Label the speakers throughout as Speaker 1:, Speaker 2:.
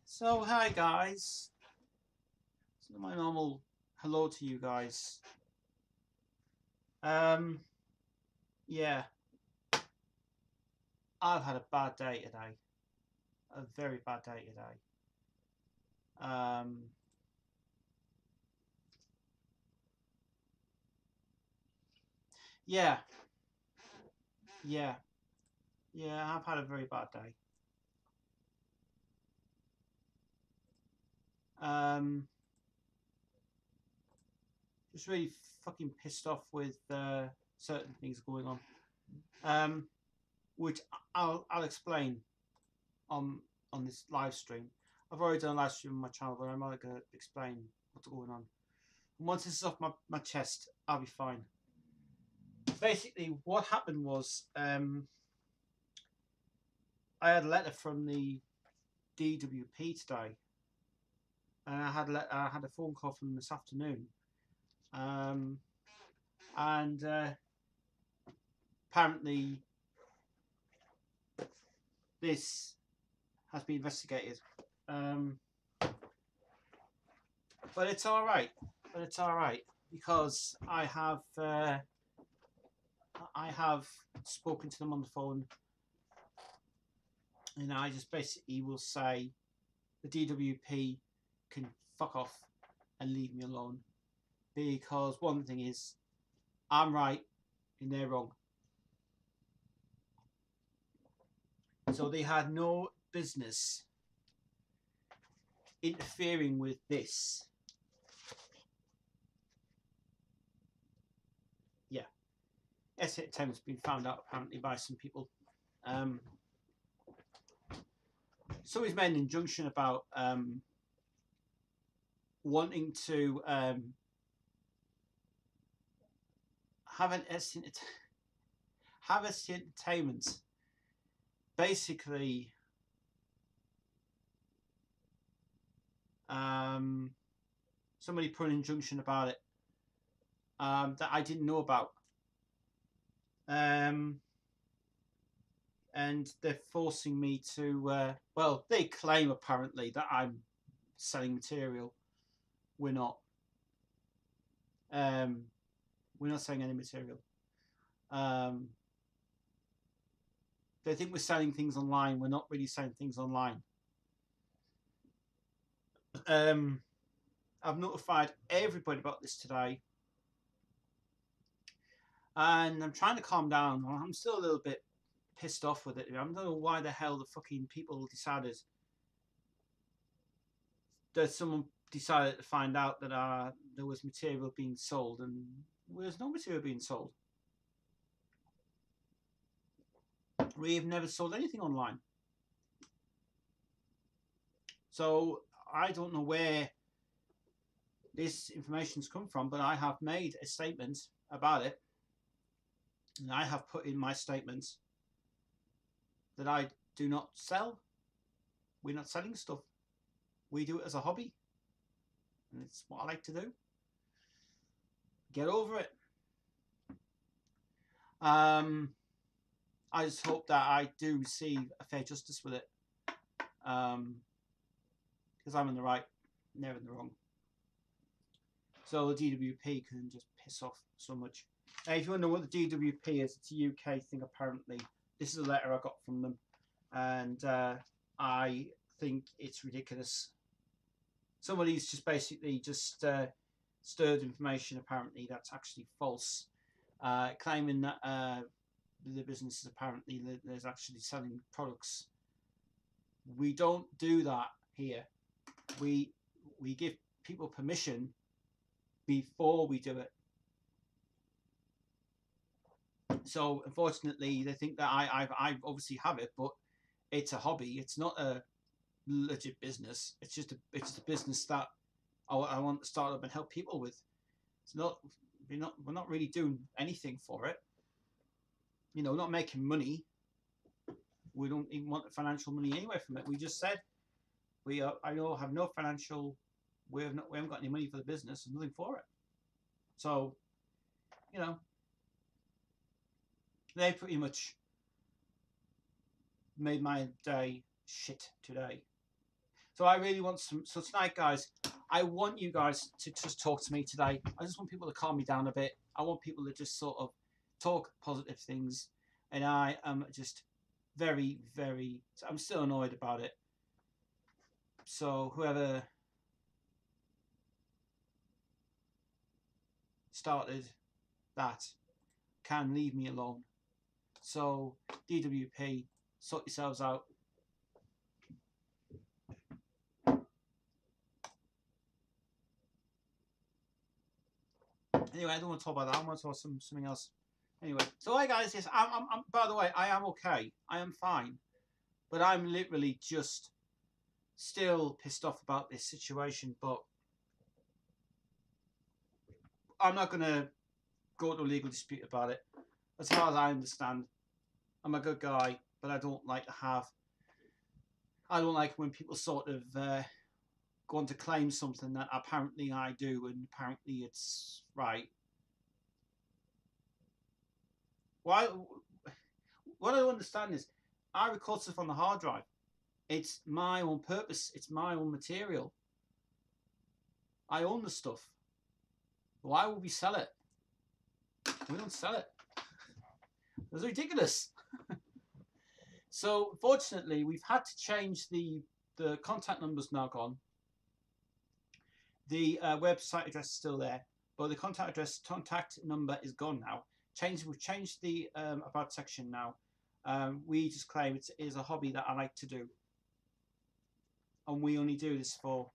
Speaker 1: So hi guys. It's not my normal hello to you guys. Yeah, I've had a bad day today. A very bad day today. Yeah, yeah, yeah. I've had a very bad day. Just really fucking pissed off with certain things going on. Which I'll explain on this live stream. I've already done a live stream on my channel, but I'm not going to explain what's going on. And once this is off my chest, I'll be fine. Basically, what happened was I had a letter from the DWP today, and I had a phone call from them this afternoon, and apparently this has been investigated. But it's all right. Because I have spoken to them on the phone, and I just basically will say the DWP can fuck off and leave me alone, because one thing is, I'm right and they're wrong. So they had no business interfering with this. Yeah, S8 has been found out apparently by some people. So he's made an injunction about wanting to have S8 Entertainment basically somebody put an injunction about it that I didn't know about, and they're forcing me to well, they claim apparently that I'm selling material. We're not selling any material. They think we're selling things online. We're not really selling things online. I've notified everybody about this today, and I'm trying to calm down. I'm still a little bit pissed off with it. I don't know why the hell the fucking people decided that someone decided to find out that there was material being sold, and there's no material being sold. We've never sold anything online. So I don't know where this information's come from, but I have made a statement about it, and I have put in my statements that I do not sell. We're not selling stuff. We do it as a hobby, and it's what I like to do. Get over it. I just hope that I do receive a fair justice with it, because I'm in the right and they're in the wrong. So the DWP can just piss off so much. If you wonder what the DWP is, it's a UK thing apparently. This is a letter I got from them, and I think it's ridiculous. Somebody's just basically just stirred information apparently that's actually false, claiming that the business is apparently there's actually selling products. We don't do that here. We give people permission before we do it. So unfortunately, they think that I obviously have it, but it's a hobby. It's not a legit business. It's just a business that I want to start up and help people with. It's not we're not really doing anything for it. You know, not making money. We don't even want the financial money anyway from it. We just said I have no financial we haven't got any money for the business. There's nothing for it. So, you know, they pretty much made my day shit today. So I really want some. So tonight, guys, I want you guys to just talk to me today. I just want people to calm me down a bit. I want people to just sort of talk positive things. And I am just very, very. I'm still annoyed about it. So whoever started that can leave me alone. So DWP, sort yourselves out. Anyway, I don't want to talk about that. I want to talk about something else. Anyway, so hi guys. Yes, I'm. By the way, I am okay. I am fine, but I'm literally just still pissed off about this situation. But I'm not gonna go to a legal dispute about it. As far as I understand, I'm a good guy, but I don't like to have. I don't like when people sort of go on to claim something that apparently I do, and apparently it's right. Why? What I don't understand is, I record stuff on the hard drive. It's my own purpose. It's my own material. I own the stuff. Why would we sell it? We don't sell it. That's ridiculous. So, fortunately, we've had to change the contact number's now gone. The website address is still there, but the contact number is gone now. We've changed the about section now. We just claim it is a hobby that I like to do, and we only do this for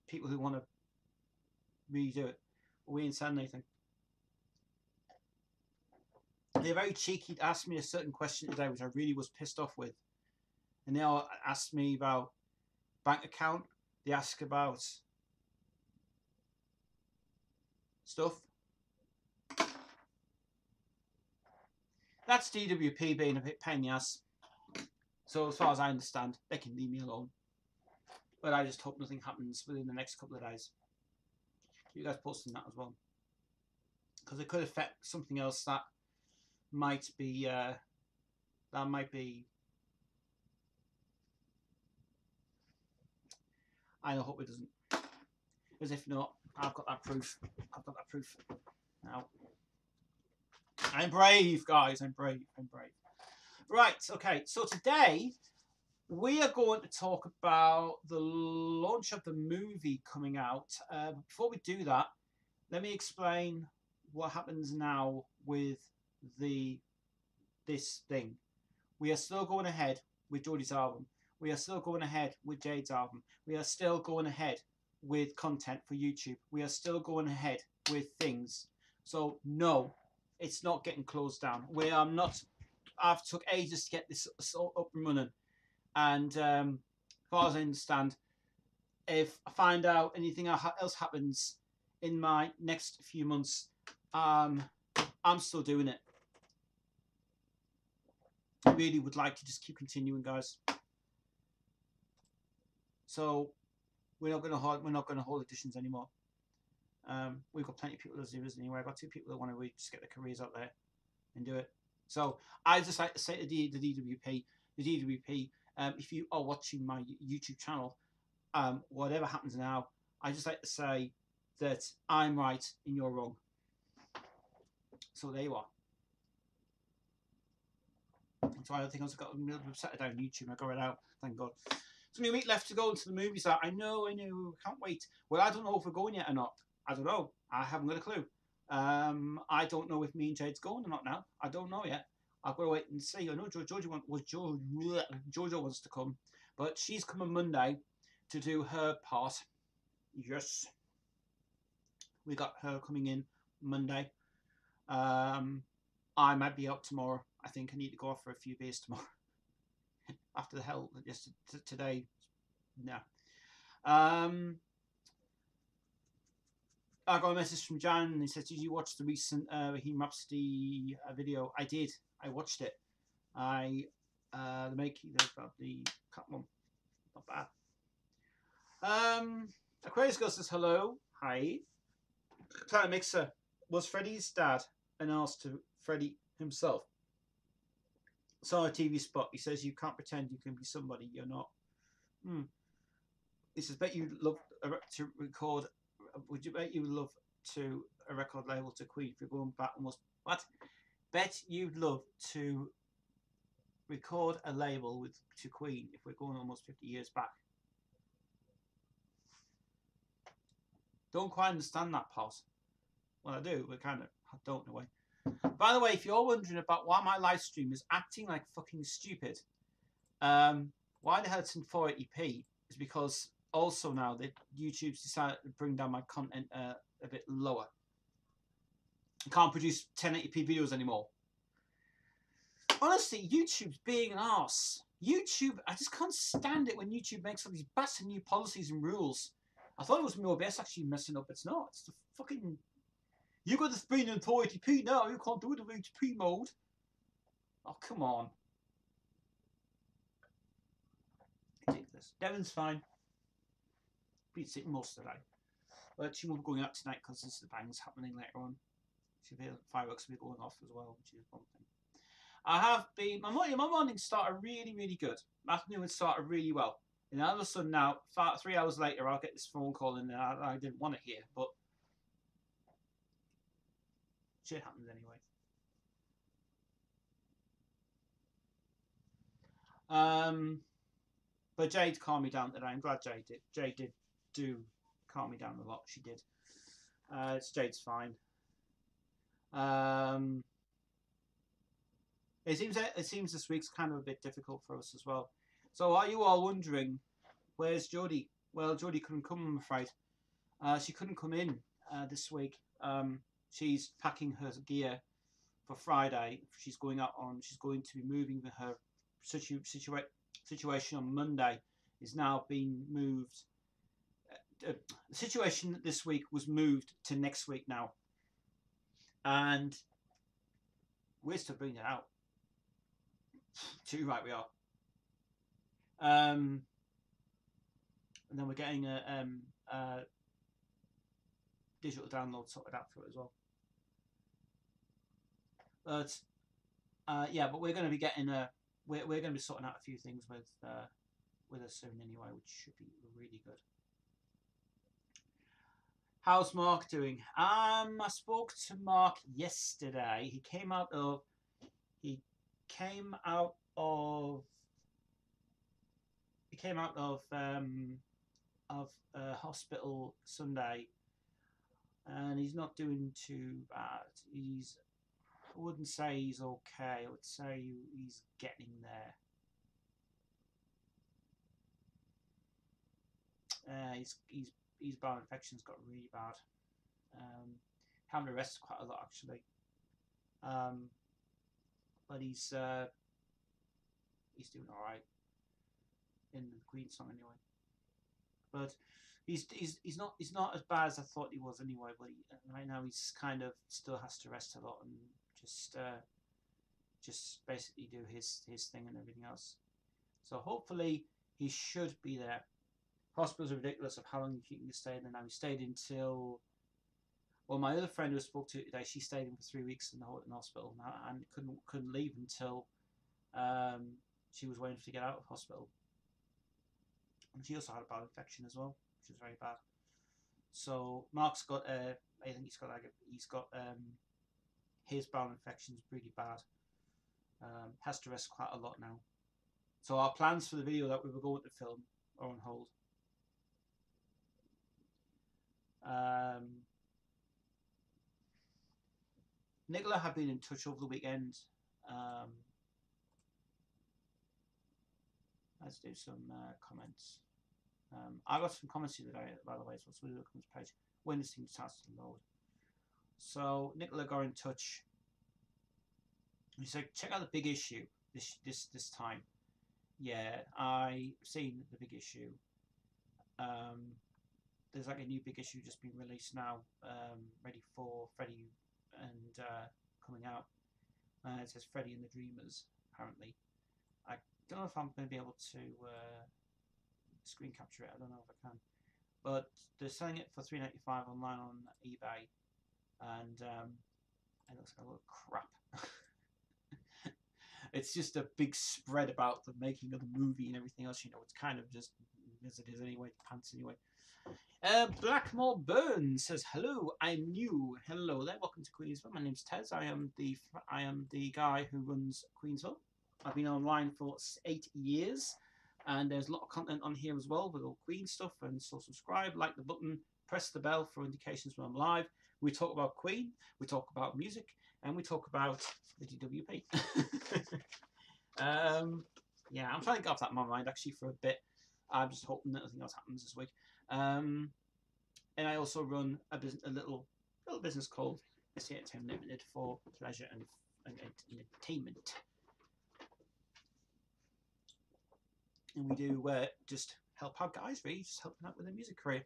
Speaker 1: people who want to really do it. We ain't selling anything. They're very cheeky to ask me a certain question today, which I really was pissed off with. And they all asked me about bank account. They ask about stuff. That's DWP being a bit pain in the ass. So as far as I understand, they can leave me alone. But I just hope nothing happens within the next couple of days. You guys posting that as well, because it could affect something else that might be I hope it doesn't, because if not, I've got that proof. Now I'm brave, guys. I'm brave. Right, okay, so today we are going to talk about the launch of the movie coming out. Before we do that, let me explain what happens now with this thing. We are still going ahead with Jodie's album. We are still going ahead with Jade's album. We are still going ahead with content for YouTube. We are still going ahead with things. So no, it's not getting closed down. I've took ages to get this up and running. And as far as I understand, if I find out anything else happens in my next few months, I'm still doing it. I really would like to just keep continuing, guys. So we're not going to hold editions anymore. We've got plenty of people that do this anyway. I've got 2 people that want to really just get their careers out there and do it. So I just like to say to the DWP, if you are watching my YouTube channel, whatever happens now, I just like to say that I'm right and you're wrong. So there you are. So I think I've got a little bit set it down on YouTube. I got it out, thank God. It's only a week left to go into the movies. I know, can't wait. Well, I don't know if we're going yet or not. I don't know. I haven't got a clue. I don't know if me and Jade's going or not now. I don't know yet. I've got to wait and see. I know Jojo wants to come, but she's coming Monday to do her part. Yes. We got her coming in Monday. I might be out tomorrow. I think I need to go off for a few beers tomorrow. After the hell just today. No. I got a message from Jan and he said, did you watch the recent Bohemian Rhapsody video? I did. I watched it. The making of the cut one. Not bad. Aquarius Girl says hello. Hi. Planet Mixer. Was Freddie's dad announced to Freddie himself? Saw a TV spot. He says you can't pretend you can be somebody you're not. He says, bet you'd love to record. Would you bet you would love to a record label to Queen if you're going back almost? What? Bet you'd love to record a label to Queen if we're going almost 50 years back. Don't quite understand that part. Well, I do, but kind of I don't know why. By the way, if you're wondering about why my live stream is acting like fucking stupid, why the hell it's in 480p is because also now that YouTube's decided to bring down my content a bit lower. I can't produce 1080p videos anymore. Honestly, YouTube's being an arse. YouTube, I just can't stand it when YouTube makes all these bastard new policies and rules. I thought it was my OBS actually messing up. It's not. It's the fucking... You got the screen in 480p now. You can't do it in 80p mode. Oh, come on. Ridiculous. Devon's fine. Been sitting most of the day. But she won't be going out tonight because there's the bangs happening later on. Fireworks will be going off as well, which is one thing. I have been... My morning started really, really good. My afternoon started really well. And all of a sudden now, 3 hours later, I'll get this phone call and I didn't want to hear, but shit happens anyway. But Jade calmed me down today. I'm glad Jade did. Jade did calm me down a lot. She did. Jade's fine. It seems this week's kind of a bit difficult for us as well. So are you all wondering, where's Jodie? Well, Jodie couldn't come, I'm afraid. She couldn't come in this week. She's packing her gear for Friday. She's going to be moving her situation on Monday. Is now being moved. The situation this week was moved to next week now. And we're still bringing it out. Too right we are. And then we're getting a digital download sorted out for it as well. But yeah, but we're going to be getting we're going to be sorting out a few things with us soon anyway, which should be really good. How's Mark doing? I spoke to Mark yesterday. He came out of hospital Sunday, and he's not doing too bad. I wouldn't say he's okay. I would say he's getting there. His bowel infection's got really bad. Having to rest quite a lot actually. But he's doing all right in the Queen song anyway. But he's not as bad as I thought he was anyway. But right now he's kind of still has to rest a lot and just basically do his thing and everything else. So hopefully he should be there. Hospitals are ridiculous of how long you can stay there now. He stayed until, well, my other friend who I spoke to today, she stayed in for 3 weeks in the hospital and couldn't leave until she was waiting to get out of hospital. And she also had a bowel infection as well, which was very bad. So Mark's got I think he's got his bowel infection is pretty bad. Has to rest quite a lot now. So our plans for the video that we were going to film are on hold. Nicola had been in touch over the weekend. Let's do some comments. I got some comments the other day, by the way, so let's look on this page when this thing starts to load. So Nicola got in touch. He said, check out the big issue this time. Yeah, I've seen the big issue. There's like a new big issue just being released now, ready for Freddie and coming out. It says Freddie and the Dreamers, apparently. I don't know if I'm going to be able to screen capture it. I don't know if I can. but they're selling it for $3.95 online on eBay, and it looks like a lot of crap. It's just a big spread about the making of the movie and everything else. You know, it's kind of just as it is anyway. Pants anyway. Blackmore Burns says, "Hello, I'm new. Hello there. Welcome to Queensville. My name's Tez. I am the guy who runs Queensville. I've been online for 8 years, and there's a lot of content on here as well with all Queen stuff. And so subscribe, like the button, press the bell for indications when I'm live. We talk about Queen, we talk about music, and we talk about the DWP." Yeah, I'm trying to get off that in my mind actually for a bit. I'm just hoping that nothing else happens this week. And I also run a little business called SA Entertainment Limited for pleasure and entertainment. And we do just help out guys, really, just helping out with their music career.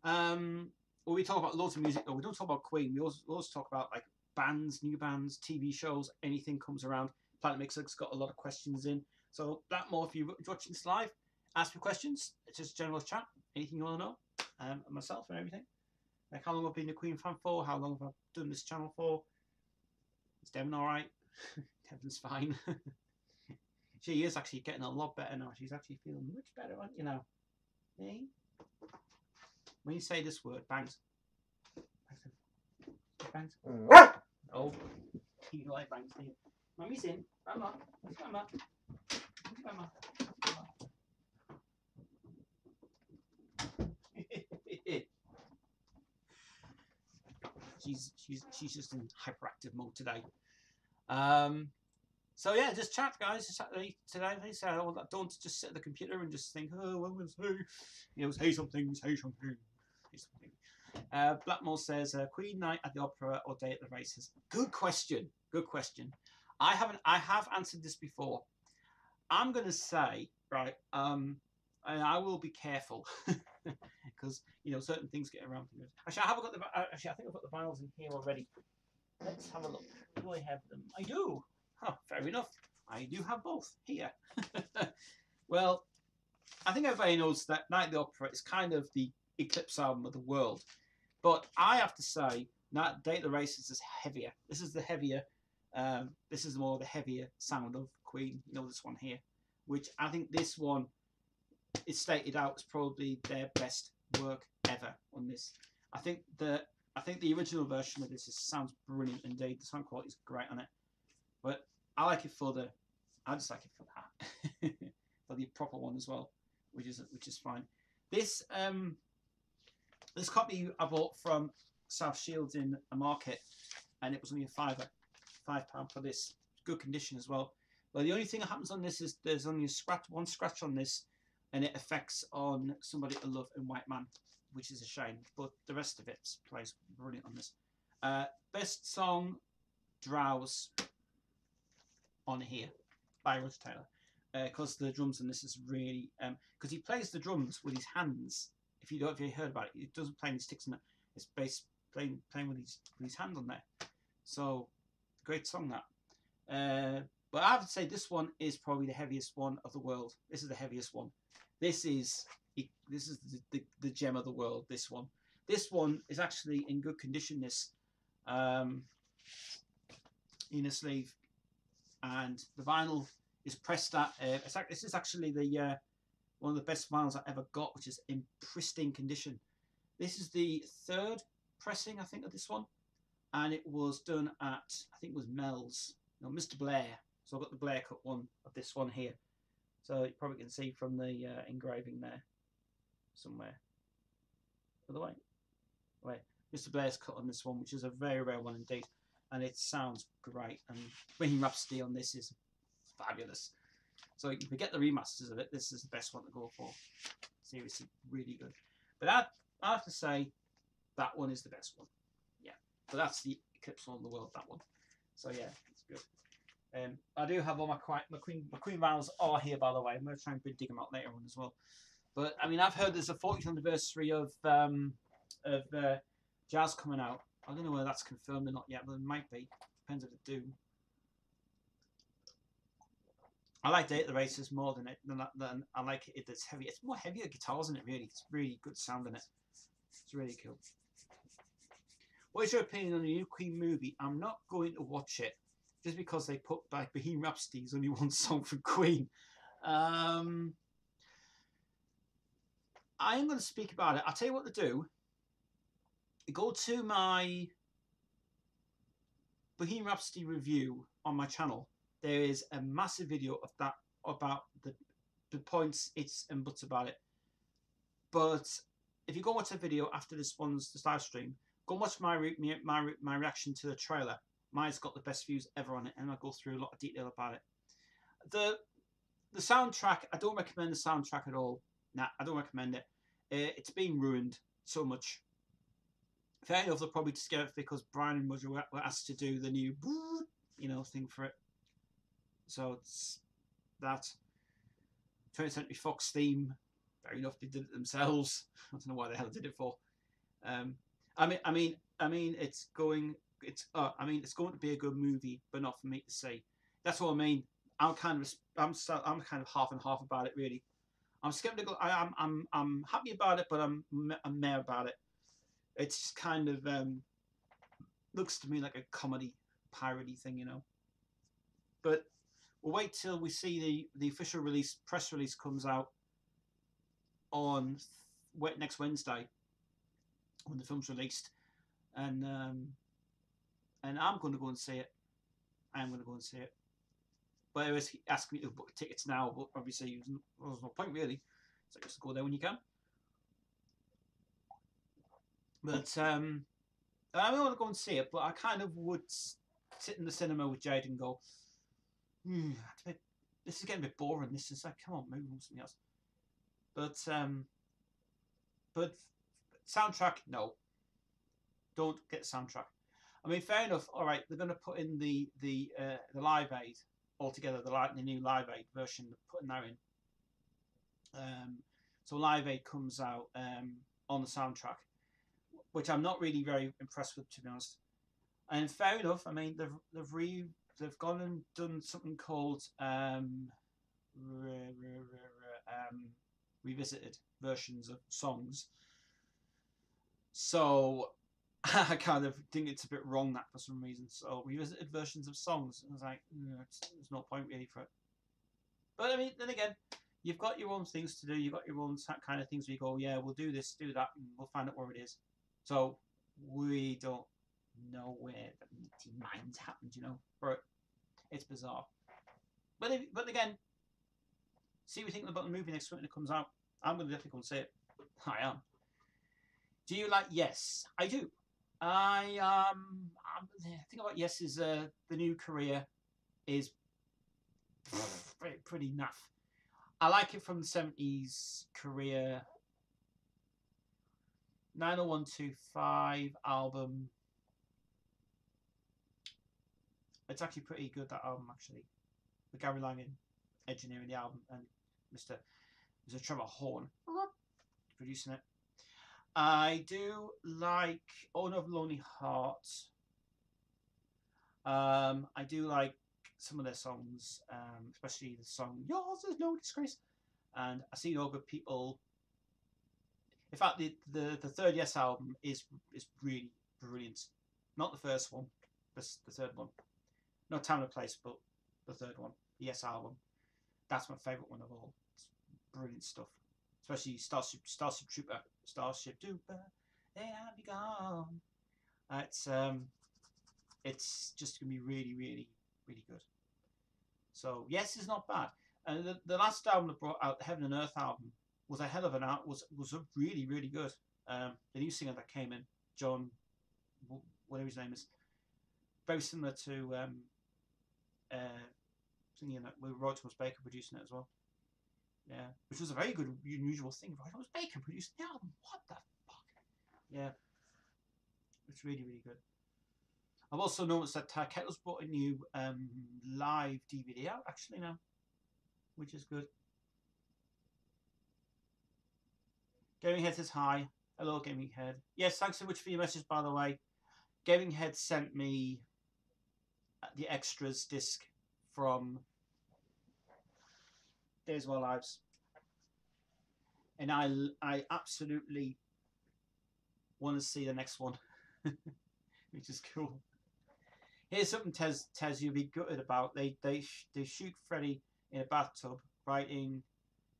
Speaker 1: Well, we talk about loads of music, though. We don't talk about Queen. We also talk about like bands, new bands, TV shows, anything comes around. Planet Mixer's got a lot of questions in. So Blackmore, if you're watching this live, ask me questions. It's just general chat. Anything you want to know, myself and everything. Like how long I've been a Queen fan for, how long have I done this channel for. Is Devon all right? Devon's fine. She is actually getting a lot better now. She's actually feeling much better, you know. Hey? When you say this word, bangs. Bangs. Oh, you like bangs, do you? Mummy's in. Grandma. Where's Grandma? Where's Grandma? She's just in hyperactive mode today. So yeah, just chat, guys. Today, they say, oh, don't just sit at the computer and just think, oh, what was say? You know, say something, say something, say something. Blackmore says, Queen night at the opera or day at the races. Good question. Good question. I have answered this before. I'm gonna say, right, and I will be careful because you know certain things get around. Actually, I think I've got the vinyls in here already. Let's have a look. Do I have them? I do. Huh, fair enough. I do have both here. Well, I think everybody knows that Night at the Opera is kind of the Eclipse album of the world. But I have to say, Day at the Races is heavier. This is the heavier, this is more the heavier sound of Queen. You know, this one here. Which I think this one is stated out as probably their best work ever on this. I think the original version of this sounds brilliant indeed. The sound quality is great on it. But I like it I just like it for that. For the proper one as well, which is fine. This copy I bought from South Shields in a market, and it was only £5 for this. Good condition as well. But the only thing that happens on this is there's only one scratch on this, and it affects on Somebody to Love and White Man, which is a shame. But the rest of it plays brilliant on this. Best song, Drowse, on here by Roger Taylor, because the drums in this is really because he plays the drums with his hands. If you heard about it, he doesn't play any sticks in it. It's playing with his hand on there. So great song that. But I have to say this one is probably the heaviest one of the world. This is the heaviest one. This is the gem of the world. This one is actually in good condition. This inner sleeve. And the vinyl is pressed at. This is actually the one of the best vinyls I ever got, which is in pristine condition. This is the 3rd pressing, I think, of this one, and it was done at, I think it was Mel's, no, Mr. Blair. So I've got the Blair cut one of this one here. So you probably can see from the engraving there, somewhere. Other way, wait. Mr. Blair's cut on this one, which is a very rare one indeed. And it sounds great, and Bohemian Rhapsody on this is fabulous. So if you get the remasters of it, this is the best one to go for. Seriously, really good. But I have to say, that one is the best one. Yeah, but that's the Eclipse one in the world, that one. So yeah, it's good. I do have all my Queen vinyls are here, by the way. I'm going to try and dig them out later on as well. But I mean, I've heard there's a 40th anniversary of Jazz coming out. I don't know whether that's confirmed or not yet, but it might be. Depends if it do. I like the races more than I like it. It's heavy. It's more heavier guitars in it. Really, it's really good sound in it. It's really cool. What is your opinion on the new Queen movie? I'm not going to watch it just because they put like Bohemian Rhapsody's only one song from Queen. I am going to speak about it. I'll tell you what to do. Go to my Bohemian Rhapsody review on my channel. There is a massive video of that about the points, its and buts about it. But if you go watch a video after this live stream, go watch my reaction to the trailer. Mine's got the best views ever on it, and I'll go through a lot of detail about it. The soundtrack, I don't recommend the soundtrack at all. Nah, I don't recommend it. It's been ruined so much. Fair enough, they'll probably just get it because Brian and Roger were asked to do the new, thing for it. So it's that 20th Century Fox theme. Fair enough, they did it themselves. I don't know why the hell they did it for. I mean, it's going to be a good movie, but not for me to see. That's what I mean. I'm kind of half and half about it, really. I'm skeptical. I'm happy about it, but I'm meh about it. It's just kind of looks to me like a comedy parody thing, But we'll wait till we see the official press release comes out on next Wednesday when the film's released, and I'm going to go and see it. I am going to go and see it. But it was asking me to book tickets now, but obviously there's no point really. So just go there when you can. But I want to go and see it, but I kind of would sit in the cinema with Jade and go, this is getting a bit boring. This is like, come on, move on to something else. But soundtrack, no. Don't get the soundtrack. I mean, fair enough. All right, they're going to put in the Live Aid altogether, the new Live Aid version. They're putting that in. So Live Aid comes out on the soundtrack, which I'm not really very impressed with, to be honest. And fair enough. I mean, they've gone and done something called revisited versions of songs. So I kind of think it's a bit wrong that for some reason. So revisited versions of songs. I was like, there's no point really for it. But I mean, then again, you've got your own things to do. You've got your own kind of things where you go, yeah, we'll do this, do that, and we'll find out where it is. So we don't know where the meeting minds happened, But it's bizarre. But again, see what you think about the movie next week when it comes out. I'm going to definitely go and see it. I am. Do you like Yes? I do. I think about Yes is the new career is pretty naff. I like it from the 70s career. 90125 album. It's actually pretty good, that album, actually. With Gary Langan engineering the album and Mr. Trevor Horn producing it. I do like Owner of Lonely Hearts. I do like some of their songs, especially the song Yours Is No Disgrace. And I see no good people. In fact, the third Yes album is really brilliant. Not the first one, the third one. Not Time and Place, but the third one, the Yes album. That's my favourite one of all. It's brilliant stuff. Especially Starship Trooper. Starship Trooper, they have you gone. It's just going to be really, really, really good. So, Yes is not bad. And the last album that brought out, the Heaven and Earth album, was a hell of an out. Was a really, really good. The new singer that came in, John, whatever his name is, very similar to singing that with Roy Thomas Baker producing it as well. Yeah, which was a very good, unusual thing. Roy Thomas Baker producing the album. What the fuck? Yeah, it's really, really good. I've also noticed that Kettle's brought a new live DVD out actually now, which is good. Gaming Head says hi. Hello, Gaming Head. Yes, thanks so much for your message, by the way. Gaming Head sent me the extras disc from Days of Our Lives, and I absolutely want to see the next one, which is cool. Here's something Tez you'll be gutted about. They shoot Freddy in a bathtub, writing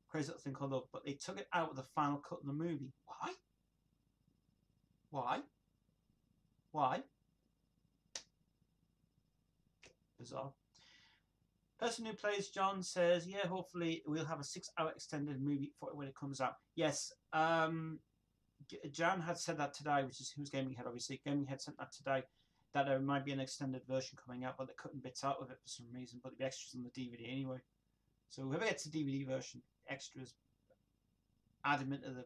Speaker 1: Crazy Little Thing Called Love, but they took it out of the final cut of the movie. Why? Why? Why? Bizarre. Person who plays John says, yeah, hopefully we'll have a 6-hour extended movie for it when it comes out. Yes, Jan had said that today, which is who's Gaming Head, obviously. Gaming Head sent that today, that there might be an extended version coming out, but they're cutting bits out of it for some reason, but there'll be extras on the DVD anyway. So whoever gets the DVD version, extras, add them into the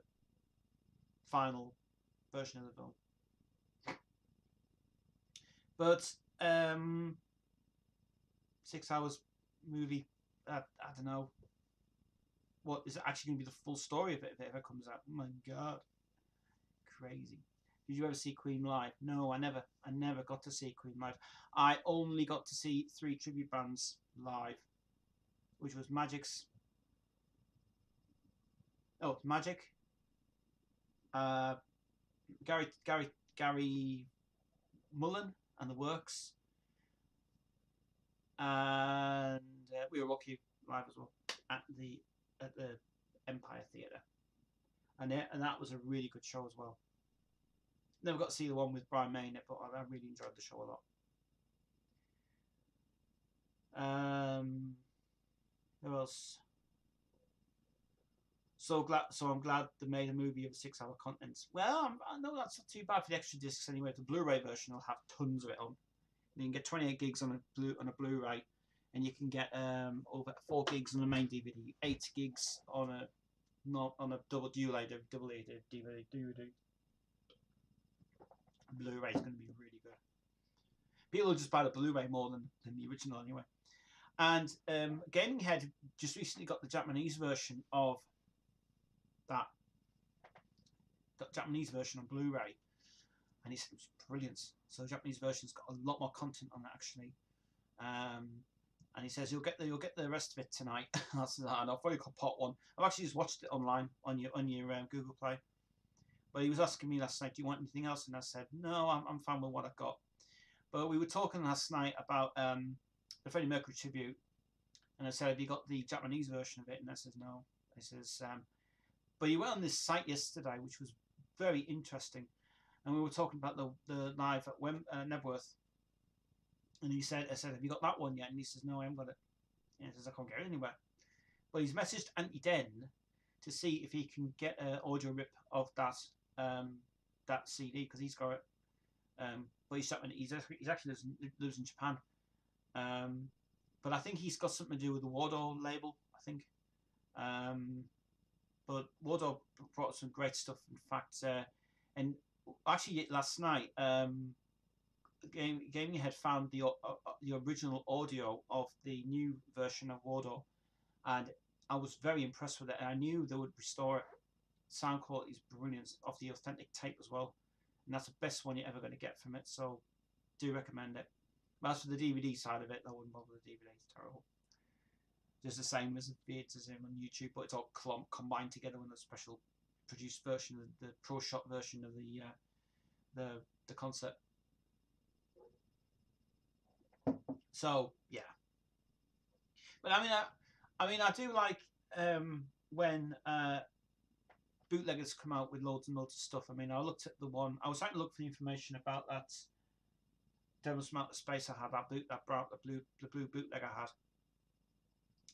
Speaker 1: final version of the film. But 6 hours movie, I don't know. What is it actually going to be the full story of it if it ever comes out? Oh my god. Crazy. Did you ever see Queen live? No, I never got to see Queen live. I only got to see 3 tribute bands live, which was Magic, Gary Mullen and the Works, and We Were Rocky live as well at the Empire Theatre, and that was a really good show as well. Never got to see the one with Brian May in it, but I really enjoyed the show a lot. Who else? So I'm glad they made a movie of 6-hour contents. Well, I know that's not too bad for the extra discs anyway. The Blu-ray version will have tons of it on. You can get 28 gigs on a Blu-ray, and you can get over 4 gigs on the main DVD, 8 gigs on a double DVD. Blu-ray is going to be really good. People will just buy the Blu-ray more than the original anyway. And Gaming Head just recently got the Japanese version of that Japanese version on Blu-ray, and it's brilliant. So the Japanese version's got a lot more content on it actually. And he says you'll get the rest of it tonight. I said, I'll probably pot one. I've actually just watched it online on your Google Play. But he was asking me last night, do you want anything else? And I said, no, I'm fine with what I've got. But we were talking last night about the Freddie Mercury tribute, and I said, have you got the Japanese version of it? And I says, no. He says, but he went on this site yesterday, which was very interesting, and we were talking about the live at Nebworth, and he said, I said, have you got that one yet? And he says, no, I haven't got it. And he says, I can't get it anywhere. But he's messaged Auntie Den to see if he can get an audio rip of that CD, because he's got it. But he's actually lives in Japan. But I think he's got something to do with the Wardo label, I think. But Wardo brought some great stuff, in fact. And actually, last night, Gaming Head found the original audio of the new version of Wardo, and I was very impressed with it. And I knew they would restore it. Sound quality is brilliant off the authentic tape as well, and that's the best one you're ever going to get from it. So, do recommend it. But as for the DVD side of it, I wouldn't bother the DVD. It's terrible. Just the same as the theatres on YouTube, but it's all combined together in a special produced version, the Pro Shot version of the concert. So yeah, but I mean, I do like when bootleggers come out with loads and loads of stuff. I mean, I looked at the one. I was trying to look for the information about that Devils from Outer Space. I had the blue bootleg I had,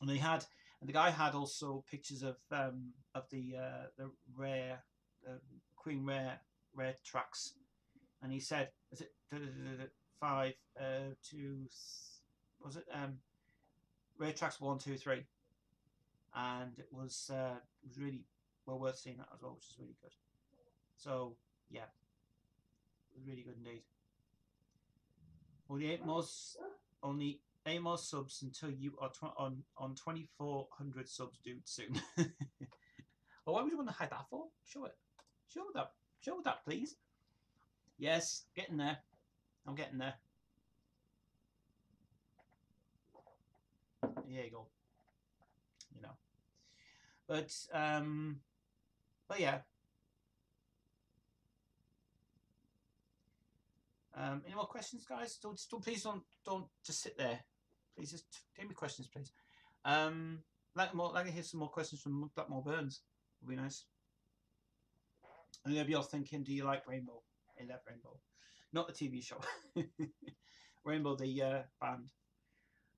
Speaker 1: and the guy had also pictures of the rare Queen rare tracks, and he said, "Is it 5 2? Was it rare tracks 1 2 3?" And it was really well worth seeing that as well, which is really good. So yeah, it was really good indeed. Only 8 more subs until you are on 2,400 subs, dude. Soon. Well, why would you want to hide that for? Show it. Show that, please. Yes, getting there. I'm getting there. Here you go. You know, But yeah. Any more questions, guys? Please don't just sit there. Please just give me questions, please. Like to hear some more questions from Blackmore Burns. Would be nice. And maybe you're thinking, do you like Rainbow? I love Rainbow, not the TV show. Rainbow, the band.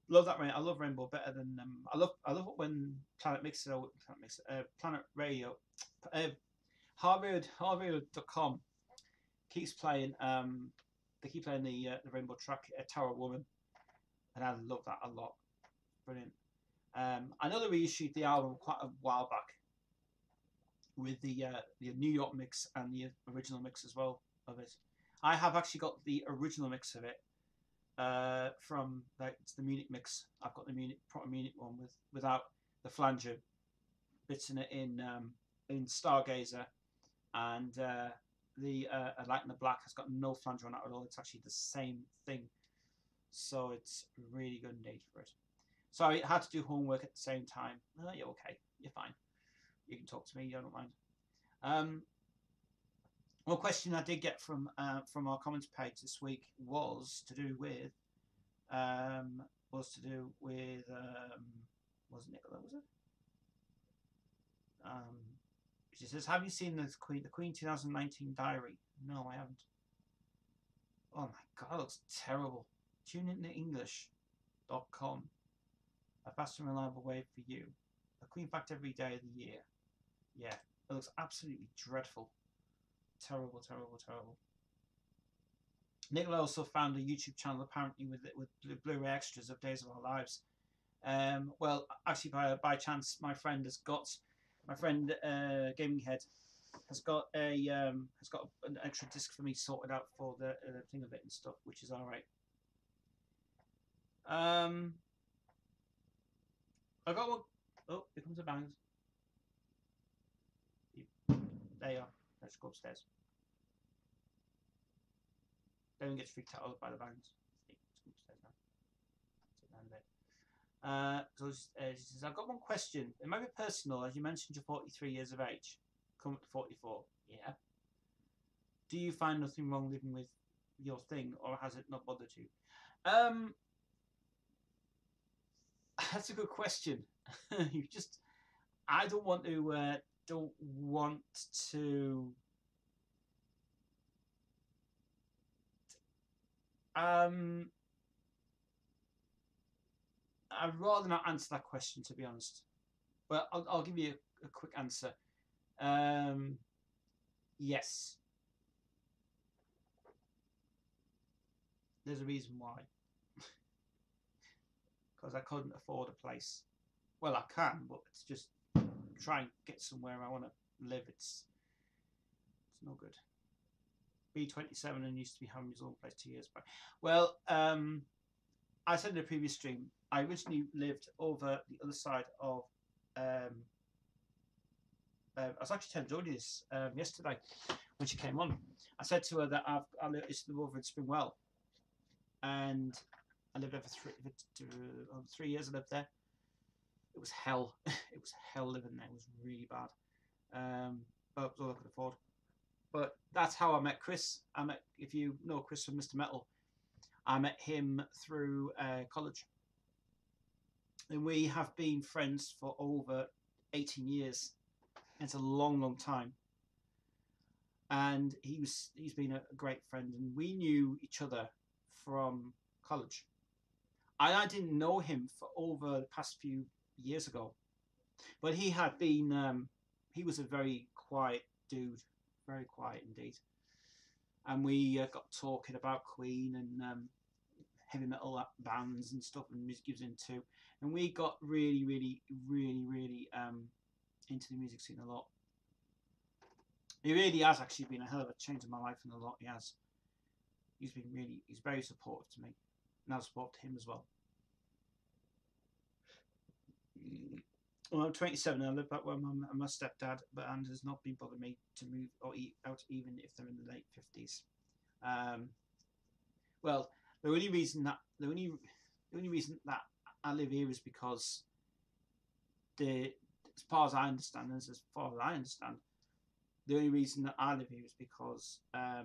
Speaker 1: Love that Rainbow. I love Rainbow better than I love it when Planet Radio, Harvard.com keeps playing. They keep playing the Rainbow track, Tower Woman, and I love that a lot. Brilliant. I know they reissued the album quite a while back with the New York mix and the original mix as well of it. I have actually got the original mix of it from it's the Munich mix. I've got the proper Munich one without the flanger bits in it in Stargazer, and the Light in the Black has got no flanger on it at all. It's actually the same thing, so it's really good indeed for it. Sorry, I had to do homework at the same time. Oh, you're okay. You're fine. You can talk to me. I don't mind. One question I did get from our comments page this week was to do with was it Nicola? Was it? She says, "Have you seen the Queen 2019 diary?" No, I haven't. Oh my god, it looks terrible. Tune into English.com. A fast and reliable way for you. A Queen fact every day of the year. Yeah, it looks absolutely dreadful. Terrible, terrible, terrible. Nicola also found a YouTube channel apparently with Blu-ray extras of Days of Our Lives. Well, actually, by chance, my friend Gaming Head has got an extra disc for me sorted out for the thing of it and stuff, which is all right. I got one. Oh, here comes the bangs. There you are. Let's go upstairs. Don't get freaked out by the bangs. Let's go upstairs now. Sit down a bit. So she says, I've got one question. It might be personal, as you mentioned you're 43 years of age. Come up to 44. Yeah. Do you find nothing wrong living with your thing, or has it not bothered you? That's a good question. I don't want to. I'd rather not answer that question, to be honest. But I'll give you a quick answer. Yes. There's a reason why. Because I couldn't afford a place. Well, I can, but it's just try and get somewhere I want to live. It's no good. B27 and used to be having his own place 2 years back. Well, I said in the previous stream, I originally lived over the other side of. I was actually telling Jodie this yesterday when she came on. I said to her that I used to live over in Springwell, and I lived there for 3 years. I lived there. It was hell. It was hell living there. It was really bad. But it was all I could afford. But that's how I met Chris. If you know Chris from Mr. Metal, I met him through college. And we have been friends for over 18 years. It's a long, long time. And he's been a great friend. And we knew each other from college. I didn't know him for over the past few years ago. But he had been, he was a very quiet dude. Very quiet indeed. And we got talking about Queen and heavy metal bands and stuff and music he was into. And we got really, really, really, really into the music scene a lot. He really has actually been a hell of a change in my life, and a lot he has. He's very supportive to me. And I've supported him as well. Well, I'm 27 and I live back with my stepdad, and has not been bothered me to move or eat out even if they're in the late 50s. Well, the only reason that I live here is because as far as I understand, as far as I understand, the only reason that I live here is because my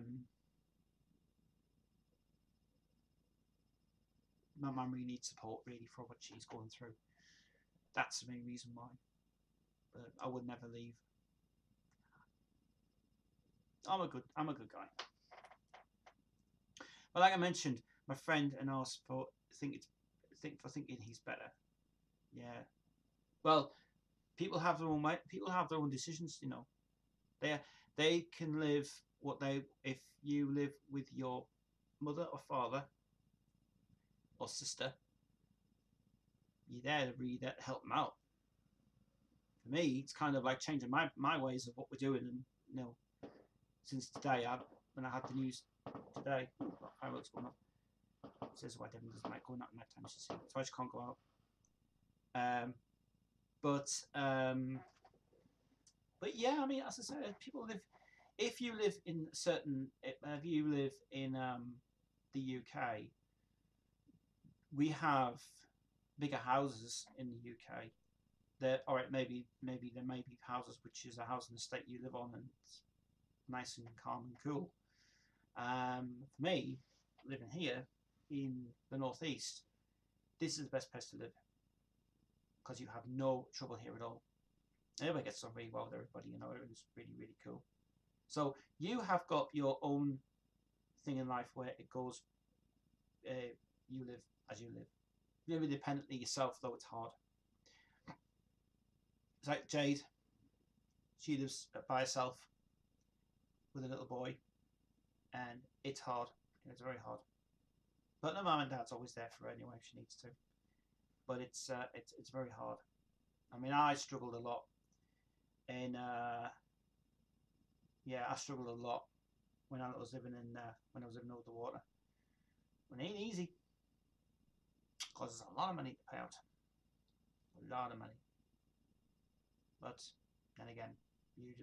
Speaker 1: mum really needs support, really, for what she's going through. That's the main reason why. But I would never leave. I'm a good guy. But like I mentioned, my friend and I think thinking he's better. Yeah. Well, people have their own way. People have their own decisions. You know, they can live what they. If you live with your mother or father or sister, you're there to really help them out. For me, it's kind of like changing my ways of what we're doing, and you know, since today, when I had the news today, fireworks going off. It says why Devin doesn't like going out at night time, so I just can't go out. But yeah, I mean, as I said, people live. If you live in the UK, we have bigger houses in the UK. All right, maybe there may be houses which is a housing estate you live on and it's nice and calm and cool. For me, living here in the northeast, this is the best place to live because you have no trouble here at all. Everybody gets on really well with everybody, you know, everything's really, really cool. So you have got your own thing in life where it goes, you live as you live. You live independently yourself, though it's hard. It's like Jade. She lives by herself with a little boy, and it's hard. It's very hard. But her mum and dad's always there for her anyway if she needs to. But it's very hard. I mean, I struggled a lot. And I struggled a lot when I was living over the water. It ain't easy because there's a lot of money to pay out. A lot of money. But then again, you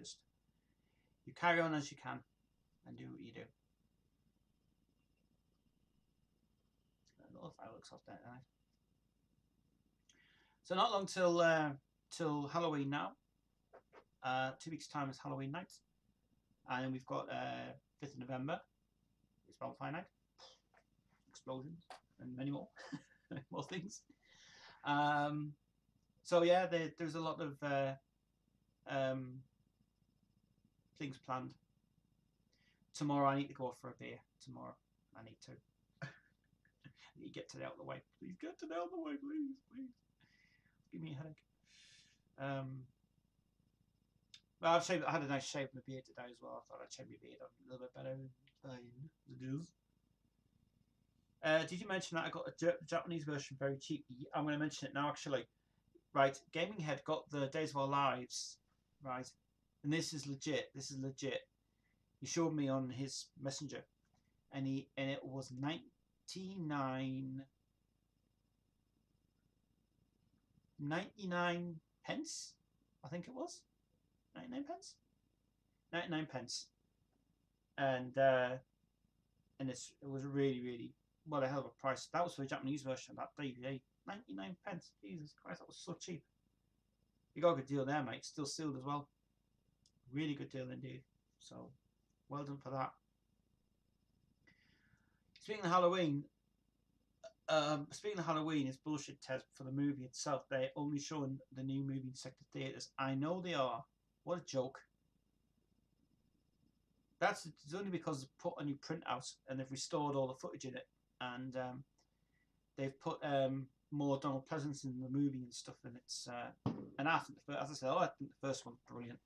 Speaker 1: carry on as you can and do what you do. A lot of fireworks off there tonight. So not long till Halloween now. 2 weeks' time is Halloween night, and then we've got 5th of November. It's bonfire night, explosions, and many more, more things. So yeah, there's a lot of things planned. Tomorrow I need to go off for a beer. Tomorrow I need to. I need to get today out of the way. Please get today out of the way, please. Give me a headache. Well, I had a nice shave of my beard today as well. I thought I'd shave my beard a little bit better. Did you mention that I got a Japanese version very cheap? I'm going to mention it now, actually. Right, Gaming Head got the Days of Our Lives, right, and this is legit. He showed me on his messenger, and it was 99 pence, I think it was. 99 pence? 99 pence. And it was really, really, well, a hell of a price. That was for the Japanese version of that DVD. 99 pence. Jesus Christ, that was so cheap. You got a good deal there, mate. Still sealed as well. Really good deal indeed. So, well done for that. Speaking of Halloween, it's bullshit, Tez, for the movie itself. They're only showing the new movie in sector theatres. I know they are. What a joke. It's only because they've put a new print out and they've restored all the footage in it. And they've put more Donald Pleasance in the movie and stuff. And it's and I think, as I said, I think the first one's brilliant.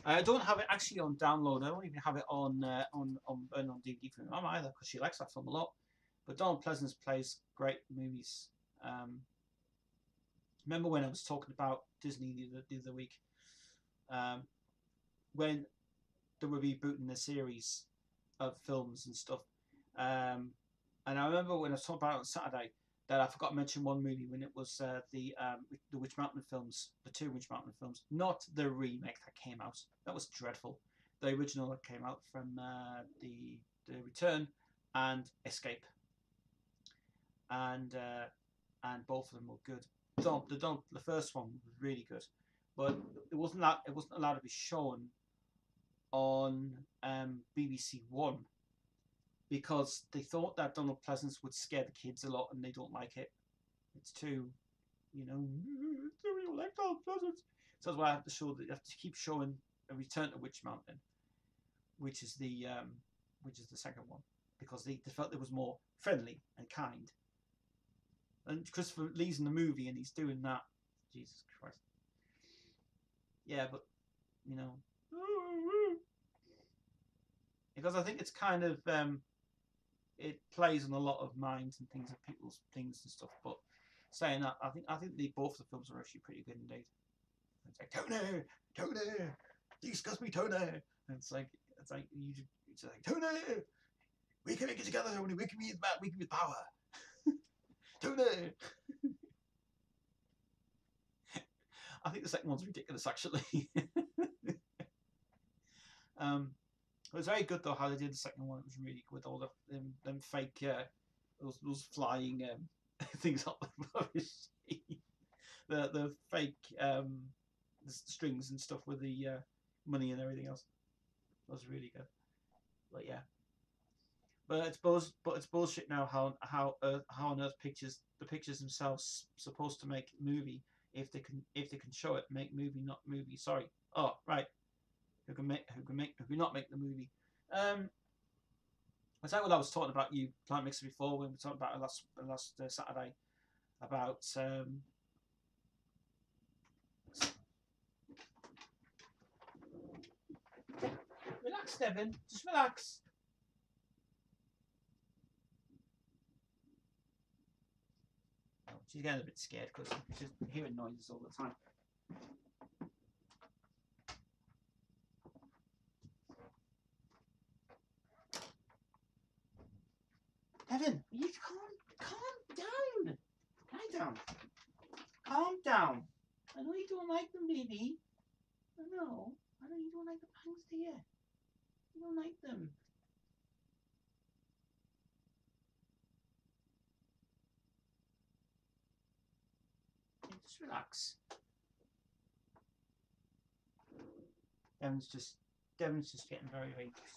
Speaker 1: I don't have it actually on download. I don't even have it on DVD for my mum either, because she likes that film a lot. But Donald Pleasance plays great movies. Remember when I was talking about Disney the other week, when they were rebooting the series of films and stuff, and I remember when I was talking about it on Saturday that I forgot to mention one movie when it was the Witch Mountain films, the 2 Witch Mountain films, not the remake that came out. That was dreadful. The original that came out from the Return and Escape, and both of them were good. The first one was really good. but it wasn't allowed to be shown on BBC One because they thought that Donald Pleasance would scare the kids a lot, and they don't like it. It's too, you know, we don't like Donald Pleasance. So that's why I have to show that. You have to keep showing a Return to Witch Mountain, which is the second one, because they felt it was more friendly and kind. And Christopher Lee's in the movie, and he's doing that. Jesus Christ. Yeah, but you know, because I think it's kind of it plays on a lot of minds and things of people's things and stuff. But saying that, I think both the films are actually pretty good indeed. It's like Tony, discuss me, Tony. And it's like you just like Tony, we can make it together, Tony. We can be with power, Tony. I think the second one's ridiculous, actually. It was very good though how they did the second one. It was really good. All them fake those flying things up the fake the strings and stuff with the money and everything else. It was really good. But yeah, but it's bullshit now. How on earth the pictures themselves supposed to make movie if they can show it, make movie, not movie. Sorry. Oh right. Who can not make the movie? Is that what I was talking about you Plant Mixer before when we talked about it last Saturday about relax, Devin, just relax. Oh, she's getting a bit scared because she's hearing noises all the time. Evan, you calm down. Lie down. Calm down. I know you don't like them, baby. I know you don't like the pangs, do you? You don't like them. Okay, just relax. Devin's just getting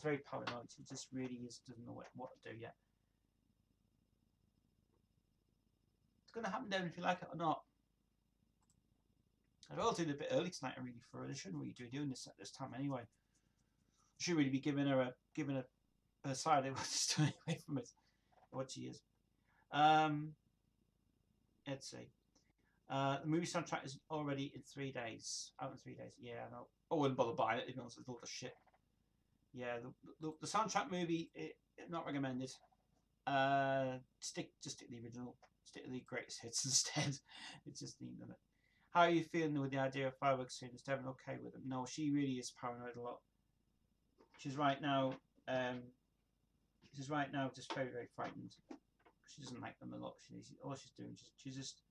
Speaker 1: very paranoid. He just really doesn't know what to do yet. Going to happen, Devin, if you like it or not. I will do it a bit early tonight, really. I shouldn't really be doing this at this time anyway. I should really be giving her a side just away from it. What she is. Let's see. The movie soundtrack is already in 3 days. Out in 3 days. Yeah, I know. I wouldn't bother buying it. It's all the shit. Yeah, the soundtrack movie, not recommended. Just stick the original. Stick to the greatest hits instead. It's just neat, isn't it? How are you feeling with the idea of fireworks soon? Is Devin okay with them? No, she really is paranoid a lot. She's right now just very, very frightened. She doesn't like them a lot. All she's doing, she's just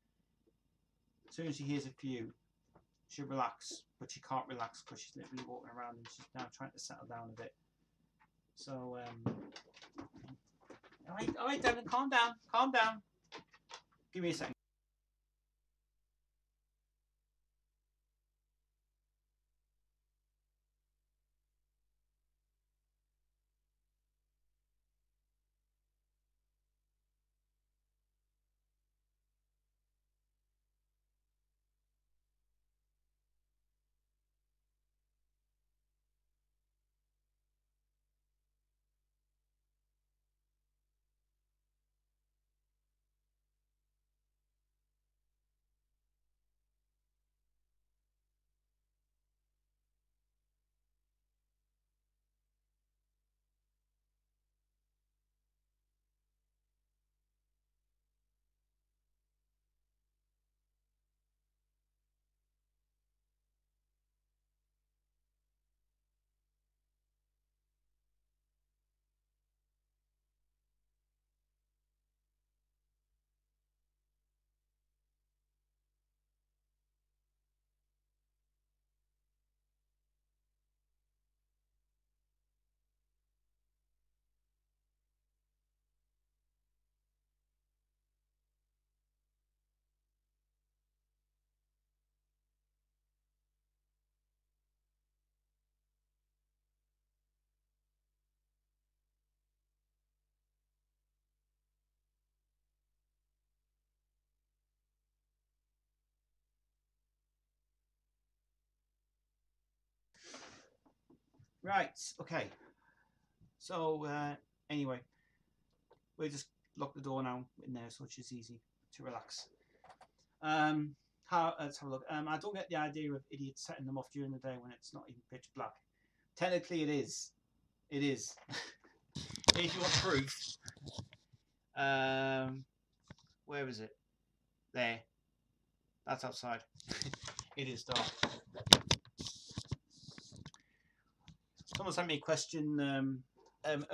Speaker 1: as soon as she hears a few, she'll relax, but she can't relax because she's literally walking around and she's now trying to settle down a bit. So all right, Devin, calm down. Give me a second. Right. Okay. So anyway, we'll just lock the door now in there, so it's just easy to relax. Let's have a look. I don't get the idea of idiots setting them off during the day when it's not even pitch black. Technically, it is. It is. If you want proof, where is it? There. That's outside. It is dark. Someone sent me a question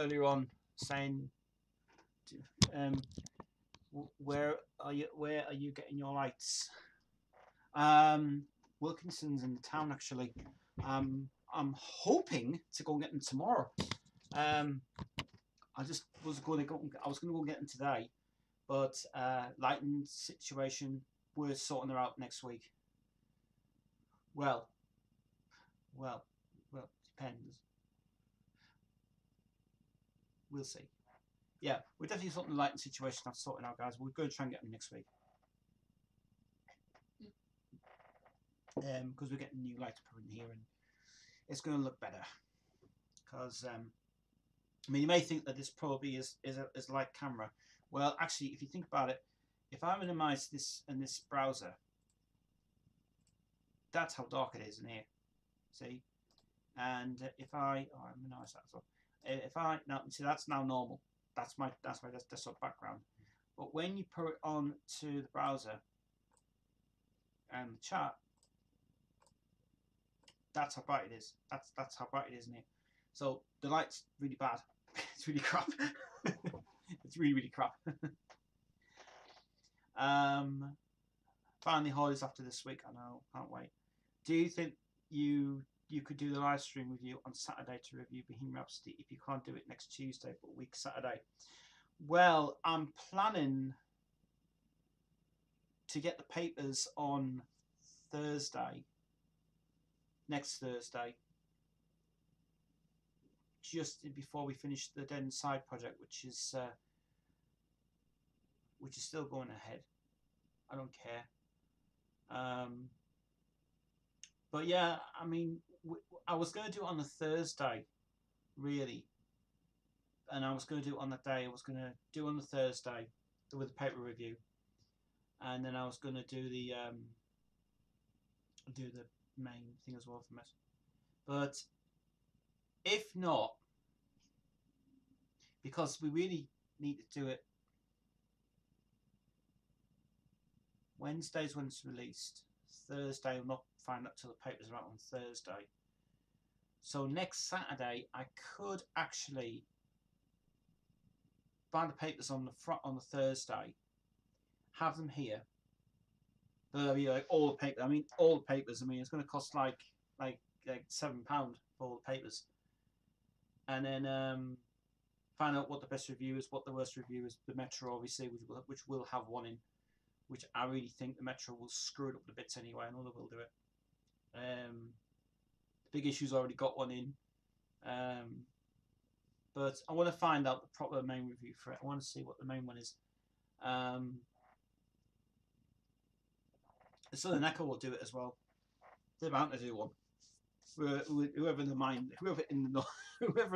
Speaker 1: earlier on saying, where are you getting your lights? Wilkinson's in the town actually. I'm hoping to go and get them tomorrow. I just was going to go. I was going to go get them today, but lighting situation, we're sorting her out next week. Well, depends. We'll see. Yeah, we're definitely sorting the lighting situation out, sorting out, guys. We're going to try and get them next week. Because we're getting new lights put in here, and it's going to look better. Because I mean, you may think that this probably is a light camera. Well, actually, if you think about it, if I minimize this in this browser, that's how dark it is in here. See, and if I minimize that as well. If I now see, that's now normal. That's my desktop background. But when you put it on to the browser and the chat, that's how bright it is. That's how bright it is in here. So the light's really bad. It's really crap. It's really crap. Finally holidays after this week. I know, can't wait. Do you think you could do the live stream with you on Saturday to review Bohemian Rhapsody if you can't do it next Tuesday but week Saturday? Well, I'm planning to get the papers on Thursday, next Thursday, just before we finish the Dead Inside project, which is still going ahead. I don't care. But yeah, I mean, I was going to do it on the Thursday, really, and I was going to do it on that day. I was going to do it on the Thursday with the paper review, and then I was going to do the main thing as well from it. But if not, because we really need to do it Wednesday's when it's released. Thursday we'll not find out till the papers are out on Thursday. So next Saturday I could actually buy the papers on the Thursday, have them here. There'll be like all the papers. I mean, all the papers. I mean, it's going to cost like £7 for all the papers, and then find out what the best review is, what the worst review is. The Metro, obviously, which will have one in, which I really think the Metro will screw it up the bits anyway. I know they will do it. The Big Issue's already got one in, but I want to find out the proper main review for it. I want to see what the main one is. The Southern Echo will do it as well. They're bound to do one. Whoever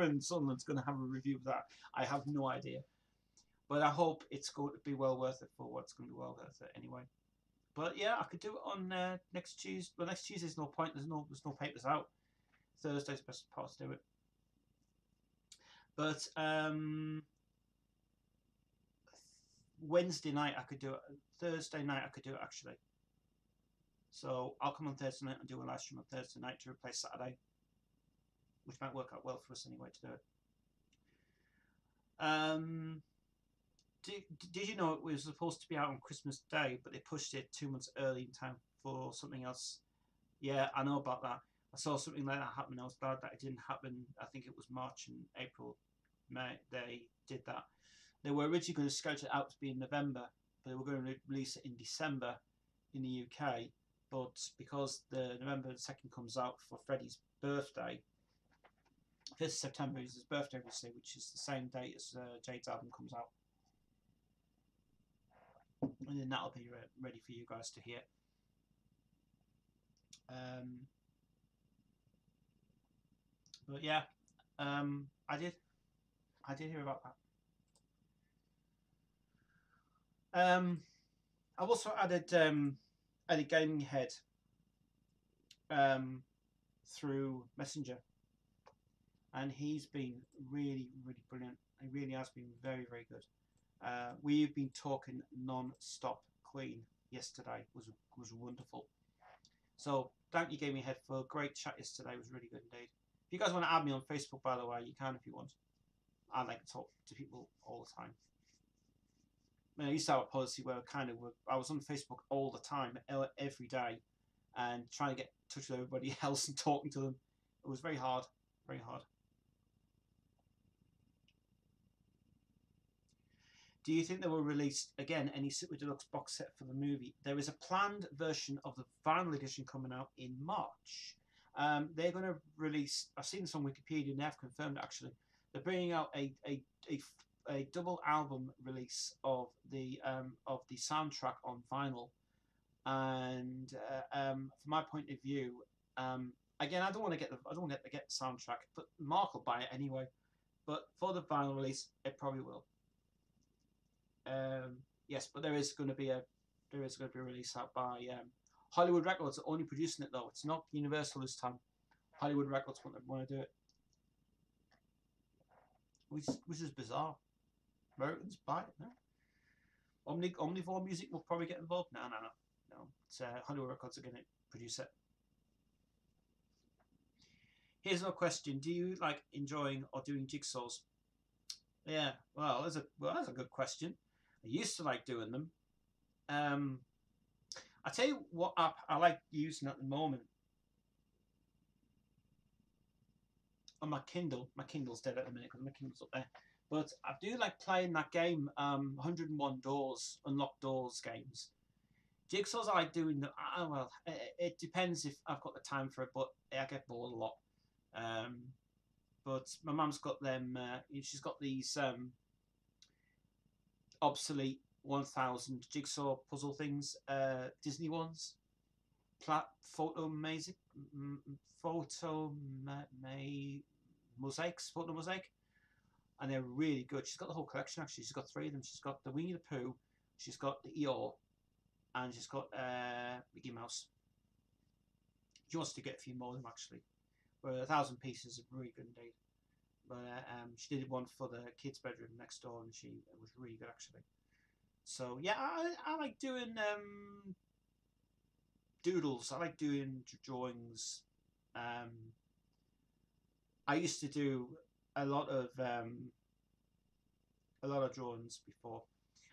Speaker 1: in Sunderland's going to have a review of that, I have no idea. But I hope it's going to be well worth it for what's going to be well worth it anyway. But yeah, I could do it on next Tuesday. Well, next Tuesday's no point. There's no papers out. Thursday's the best part to do it. But Wednesday night I could do it. Thursday night I could do it actually. So I'll come on Thursday night and do a live stream on Thursday night to replace Saturday, which might work out well for us anyway to do it. Did you know it was supposed to be out on Christmas Day, but they pushed it 2 months early in time for something else? Yeah, I know about that. I saw something like that happen. I was glad that it didn't happen. I think it was March and April, May. They did that. They were originally going to schedule it out to be in November, but they were going to release it in December in the UK. But because the November 2nd comes out for Freddie's birthday, 5th September is his birthday, obviously, which is the same date as Jade's album comes out. And then that'll be ready for you guys to hear. But yeah, I did hear about that. I've also added Gaming Head through Messenger, and he's been really brilliant. He really has been very good. We've been talking non-stop. Queen yesterday was wonderful. So thank you, Gaming Head, for a great chat yesterday. It was really good indeed. If you guys want to add me on Facebook, by the way, you can if you want. I like to talk to people all the time. I mean, I used to have a policy where I was on Facebook all the time, every day, and trying to get in touch with everybody else and talking to them. It was very hard, very hard. Do you think they will release again any Super Deluxe box set for the movie? There is a planned version of the vinyl edition coming out in March. They're going to release. I've seen this on Wikipedia and they have confirmed actually. They're bringing out a double album release of the soundtrack on vinyl. And from my point of view, again, I don't want to get the soundtrack, but Mark will buy it anyway. But for the vinyl release, it probably will. Yes, but there is going to be a release out by Hollywood Records. Only producing it though. It's not Universal this time. Hollywood Records want to do it, which is bizarre. Americans buy it, no? Omnivore Music will probably get involved. No. It's Hollywood Records are going to produce it. Here's another question: do you like enjoying or doing jigsaws? Yeah, well, that's a good question. I used to like doing them. I tell you what app I like using at the moment. On my Kindle. My Kindle's dead at the minute because my Kindle's up there. But I do like playing that game, 101 Doors, Unlock Doors games. Jigsaws I like doing them. Well, it depends if I've got the time for it, but I get bored a lot. But my mum's got them. She's got these obsolete 1000 jigsaw puzzle things, Disney ones. Photo mosaics, photo mosaic, and they're really good. She's got the whole collection actually. She's got 3 of them. She's got the Winnie the Pooh, she's got the Eeyore, and she's got Mickey Mouse. She wants to get a few more of them actually. But 1,000 pieces are really good indeed. But she did one for the kids' bedroom next door, and it was really good actually. So yeah, I like doing doodles. I like doing drawings. I used to do a lot of drawings before.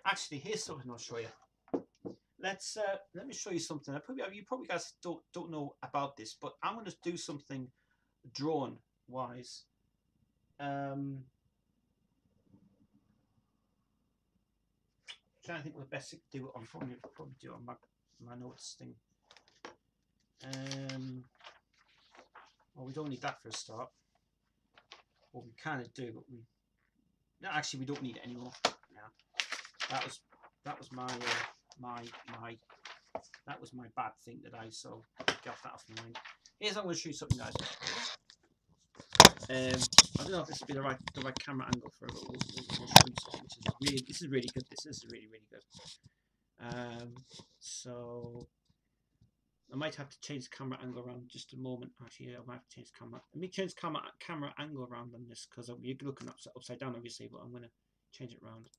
Speaker 1: Actually, here's something I'll show you. Let me show you something. You probably guys don't know about this, but I'm going to do something drawn wise. Trying to think what the best thing to do it on. Probably do it on my notes thing. Well, we don't need that for a start. What we kind of do, but we don't need it anymore. Now, that was my bad thing today. So get that off my mind. Here's I'm going to show you something, guys. I don't know if this will be the right camera angle for it, but we'll show you something. This is really good. This is really good. So I might have to change the camera angle around just a moment. Actually, I might have to change the camera. Let me change the camera angle around on this because you're looking upside down, obviously, but I'm going to change it around.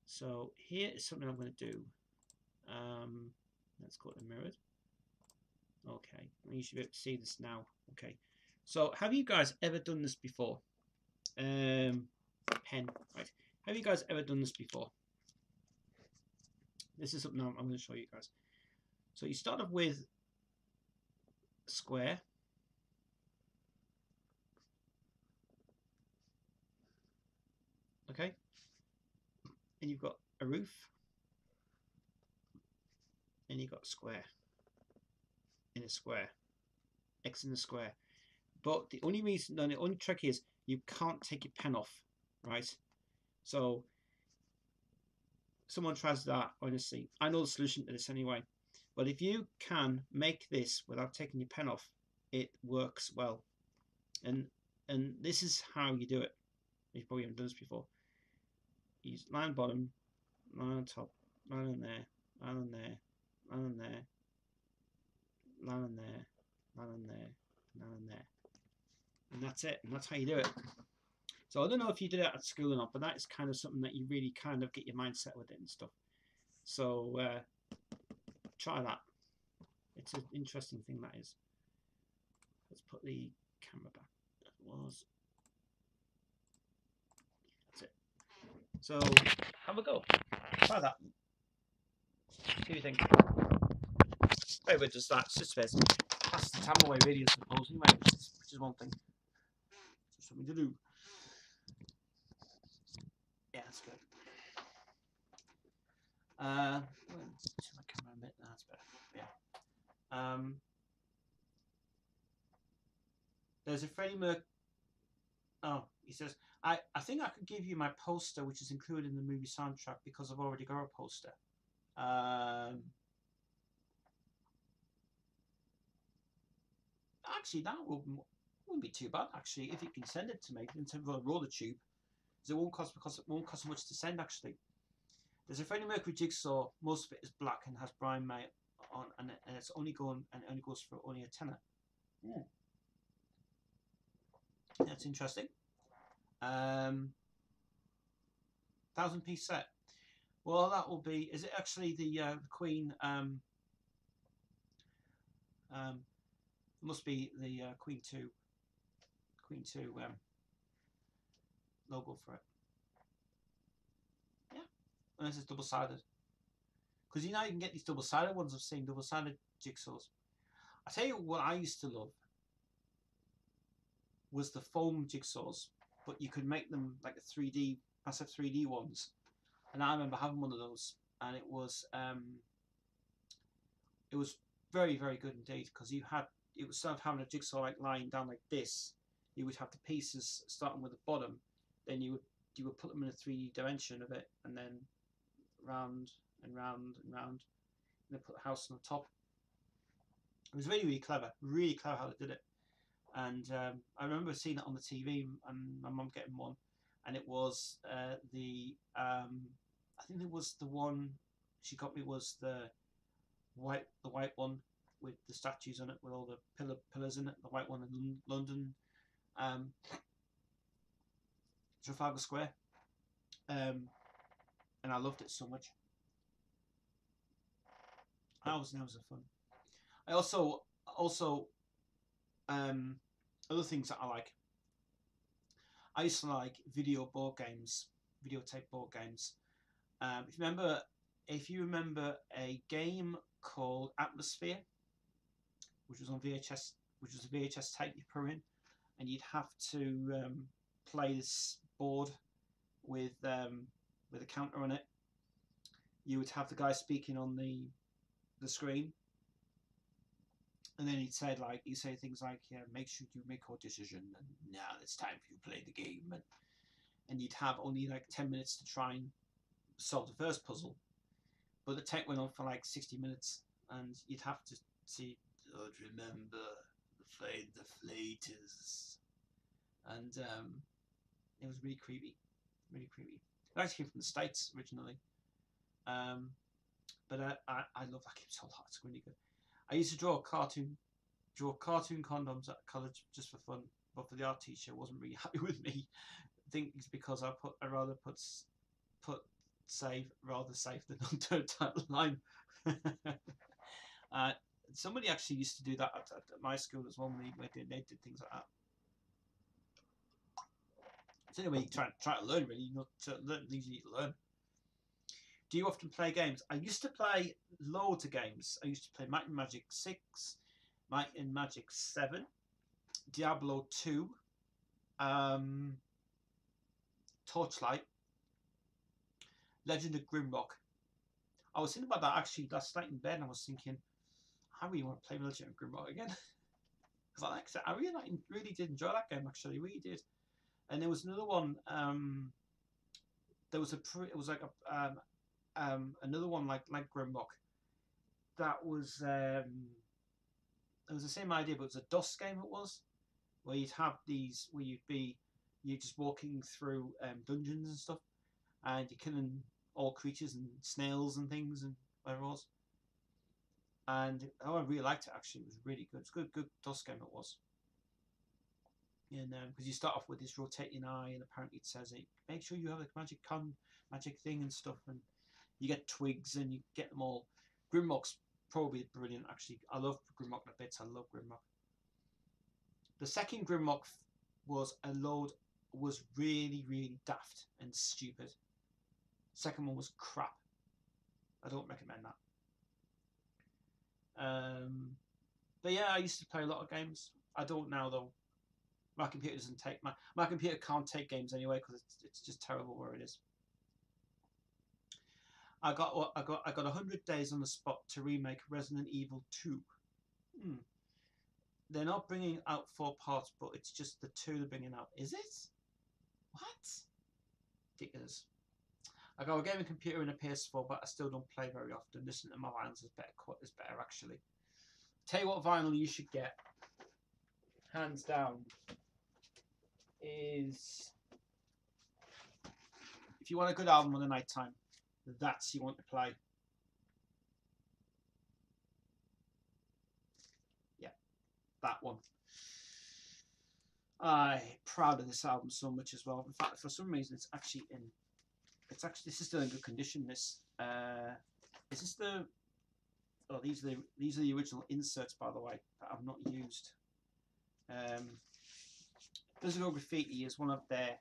Speaker 1: So here is something I'm going to do. Let's go to mirrored. Okay, you should be able to see this now. Okay, so have you guys ever done this before? Pen, right? Have you guys ever done this before? This is something I'm going to show you guys. So you start off with a square. Okay, and you've got a roof, and you've got a square in a square, X in a square. But the only trick is you can't take your pen off, right? So someone tries that, honestly, I know the solution to this anyway. But if you can make this without taking your pen off, it works well. And this is how you do it. You probably haven't done this before. You line bottom, line on top, line on there, line on there, line on there, line on there, line on there, line on there, and that's it. And that's how you do it. So I don't know if you did it at school or not, but that is kind of something that you really kind of get your mindset with it and stuff. So try that. It's an interesting thing, that is. Let's put the camera back. That was. That's it. So have a go. Try that. See what you think. Maybe just that. It's just a bit. Pass the time away, really, I suppose. Anyway, which is one thing. It's something to do. Yeah, that's good. My camera a bit. That's better. Yeah. There's a framework. Oh, he says, I think I could give you my poster, which is included in the movie soundtrack, because I've already got a poster. Actually, that wouldn't be too bad. Actually, if you can send it to me in terms of a roller tube, because it won't cost so much to send. Actually, there's a Freddie Mercury jigsaw. Most of it is black and has Brian May on, and it's only goes for only a tenner. Yeah. That's interesting. 1,000-piece set. Well, that will be. Is it actually the Queen? Must be the Queen 2 logo for it. Yeah, unless it's double-sided. Because you know you can get these double-sided ones. I've seen double-sided jigsaws. I tell you what I used to love was the foam jigsaws, but you could make them like a 3D, massive 3D ones. And I remember having one of those, and it was very, very good indeed, because it was sort of having a jigsaw like lying down like this. You would have the pieces starting with the bottom, then you would put them in a 3D dimension of it, and then round and round and round, and then put the house on the top. It was really, really clever how they did it. And I remember seeing it on the TV, and my mum getting one, and it was I think it was the one she got me was the white one with the statues on it, with all the pillars in it. The white one in London, Trafalgar Square, and I loved it so much. That was fun. I also other things that I like. I used to like videotape board games. If you remember a game called Atmosphere, which was on VHS, which was a VHS tape you put in, and you'd have to play this board with a counter on it. You would have the guy speaking on the screen, and then he'd say things like, "Yeah, make sure you make your decision, and now it's time for you to play the game." And you'd have only like 10 minutes to try and solve the first puzzle, but the tape went on for like 60 minutes, and you'd have to see, "Don't remember the flaters," and it was really creepy. It actually came from the States originally, but I love that game so much. It's really good. I used to draw cartoon condoms at college just for fun, but for the art teacher wasn't really happy with me. I think it's because I'd rather put save rather safe than under a title line. Somebody actually used to do that at my school as well. They did things like that. So anyway, you try to learn, really. Not to learn things you need to learn. Do you often play games? I used to play loads of games. I used to play Might and Magic 6, Might and Magic 7, Diablo 2, Torchlight, Legend of Grimrock. I was thinking about that actually last night in bed, and I was thinking, I really want to play Legend of Grimrock again. Because I really did enjoy that game, actually. Really did. And there was another one. Another one like Grimrock. That was it was the same idea, but it was a DOS game. It was where you'd have these where you're just walking through dungeons and stuff, and you're killing all creatures and snails and things and whatever it was. And I really liked it. Actually, it was really good. It's good DOS game it was. And because you start off with this rotating eye, and apparently it says, make sure you have a magic thing and stuff, and you get twigs and you get them all. Grimrock's probably brilliant. Actually, I love Grimrock to bits. I love Grimrock. The second Grimrock was really daft and stupid. Second one was crap. I don't recommend that. But yeah, I used to play a lot of games. I don't now though. My computer doesn't take my computer can't take games anyway because it's just terrible where it is. I got 100 days on the spot to remake Resident Evil 2. They're not bringing out 4 parts, but it's just the 2 they're bringing out. Is it? What? Ridiculous. I got a gaming computer and a PS4, but I still don't play very often. Listening to my vinyls is better actually. Tell you what vinyl you should get, hands down, is if you want a good album on the night time, that's you want to play. Yeah, that one. I'm proud of this album so much as well. In fact, for some reason, it's actually this is still in good condition. This is this the? Oh, these are the original inserts, by the way, that I've not used. Physical Graffiti is one of their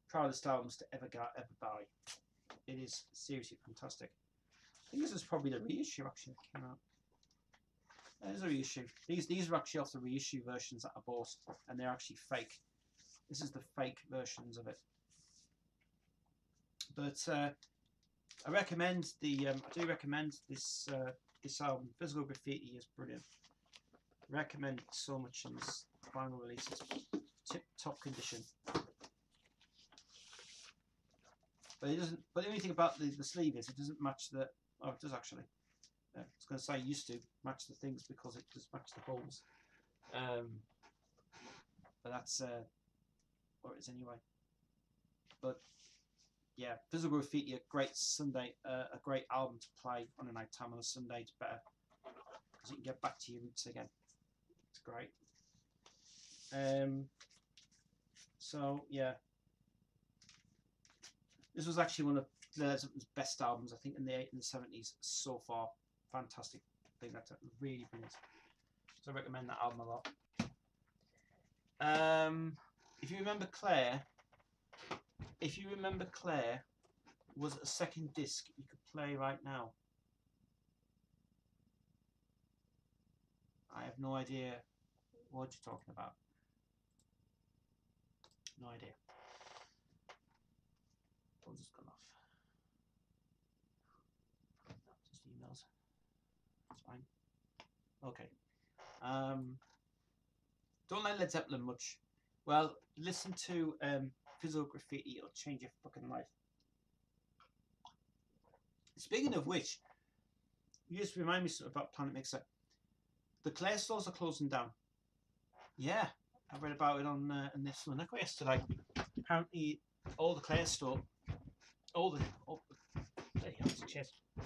Speaker 1: proudest albums to ever buy. It is seriously fantastic. I think this is probably the reissue actually that came out. There's a reissue. These are actually off the reissue versions that I bought, and they're actually fake. This is the fake versions of it. But I recommend I do recommend this this album. Physical Graffiti is brilliant. I recommend it so much in this final release. It's tip-top condition. But it doesn't. But the only thing about the sleeve is it doesn't match the. Oh, it does actually. I was going to say used to match the things because it does match the holes. But that's what it is anyway. But yeah, Physical Graffiti, a great Sunday, a great album to play on a night time on a Sunday. It's better because you can get back to your roots again. It's great. So yeah, this was actually one of Led Zeppelin's best albums, I think, in the 70s so far. Fantastic thing, that's really brilliant. So I recommend that album a lot. If you remember Claire was a second disc you could play right now. I have no idea what you're talking about. No idea. I'll just gone off. Just emails. That's fine. Okay. Don't like Led Zeppelin much. Well, listen to Physical Graffiti. It'll change your fucking life. Speaking of which, you just remind me something about Planet Mixer. The Claire stores are closing down. Yeah, I read about it on this one yesterday. Apparently, all the Claire store, all the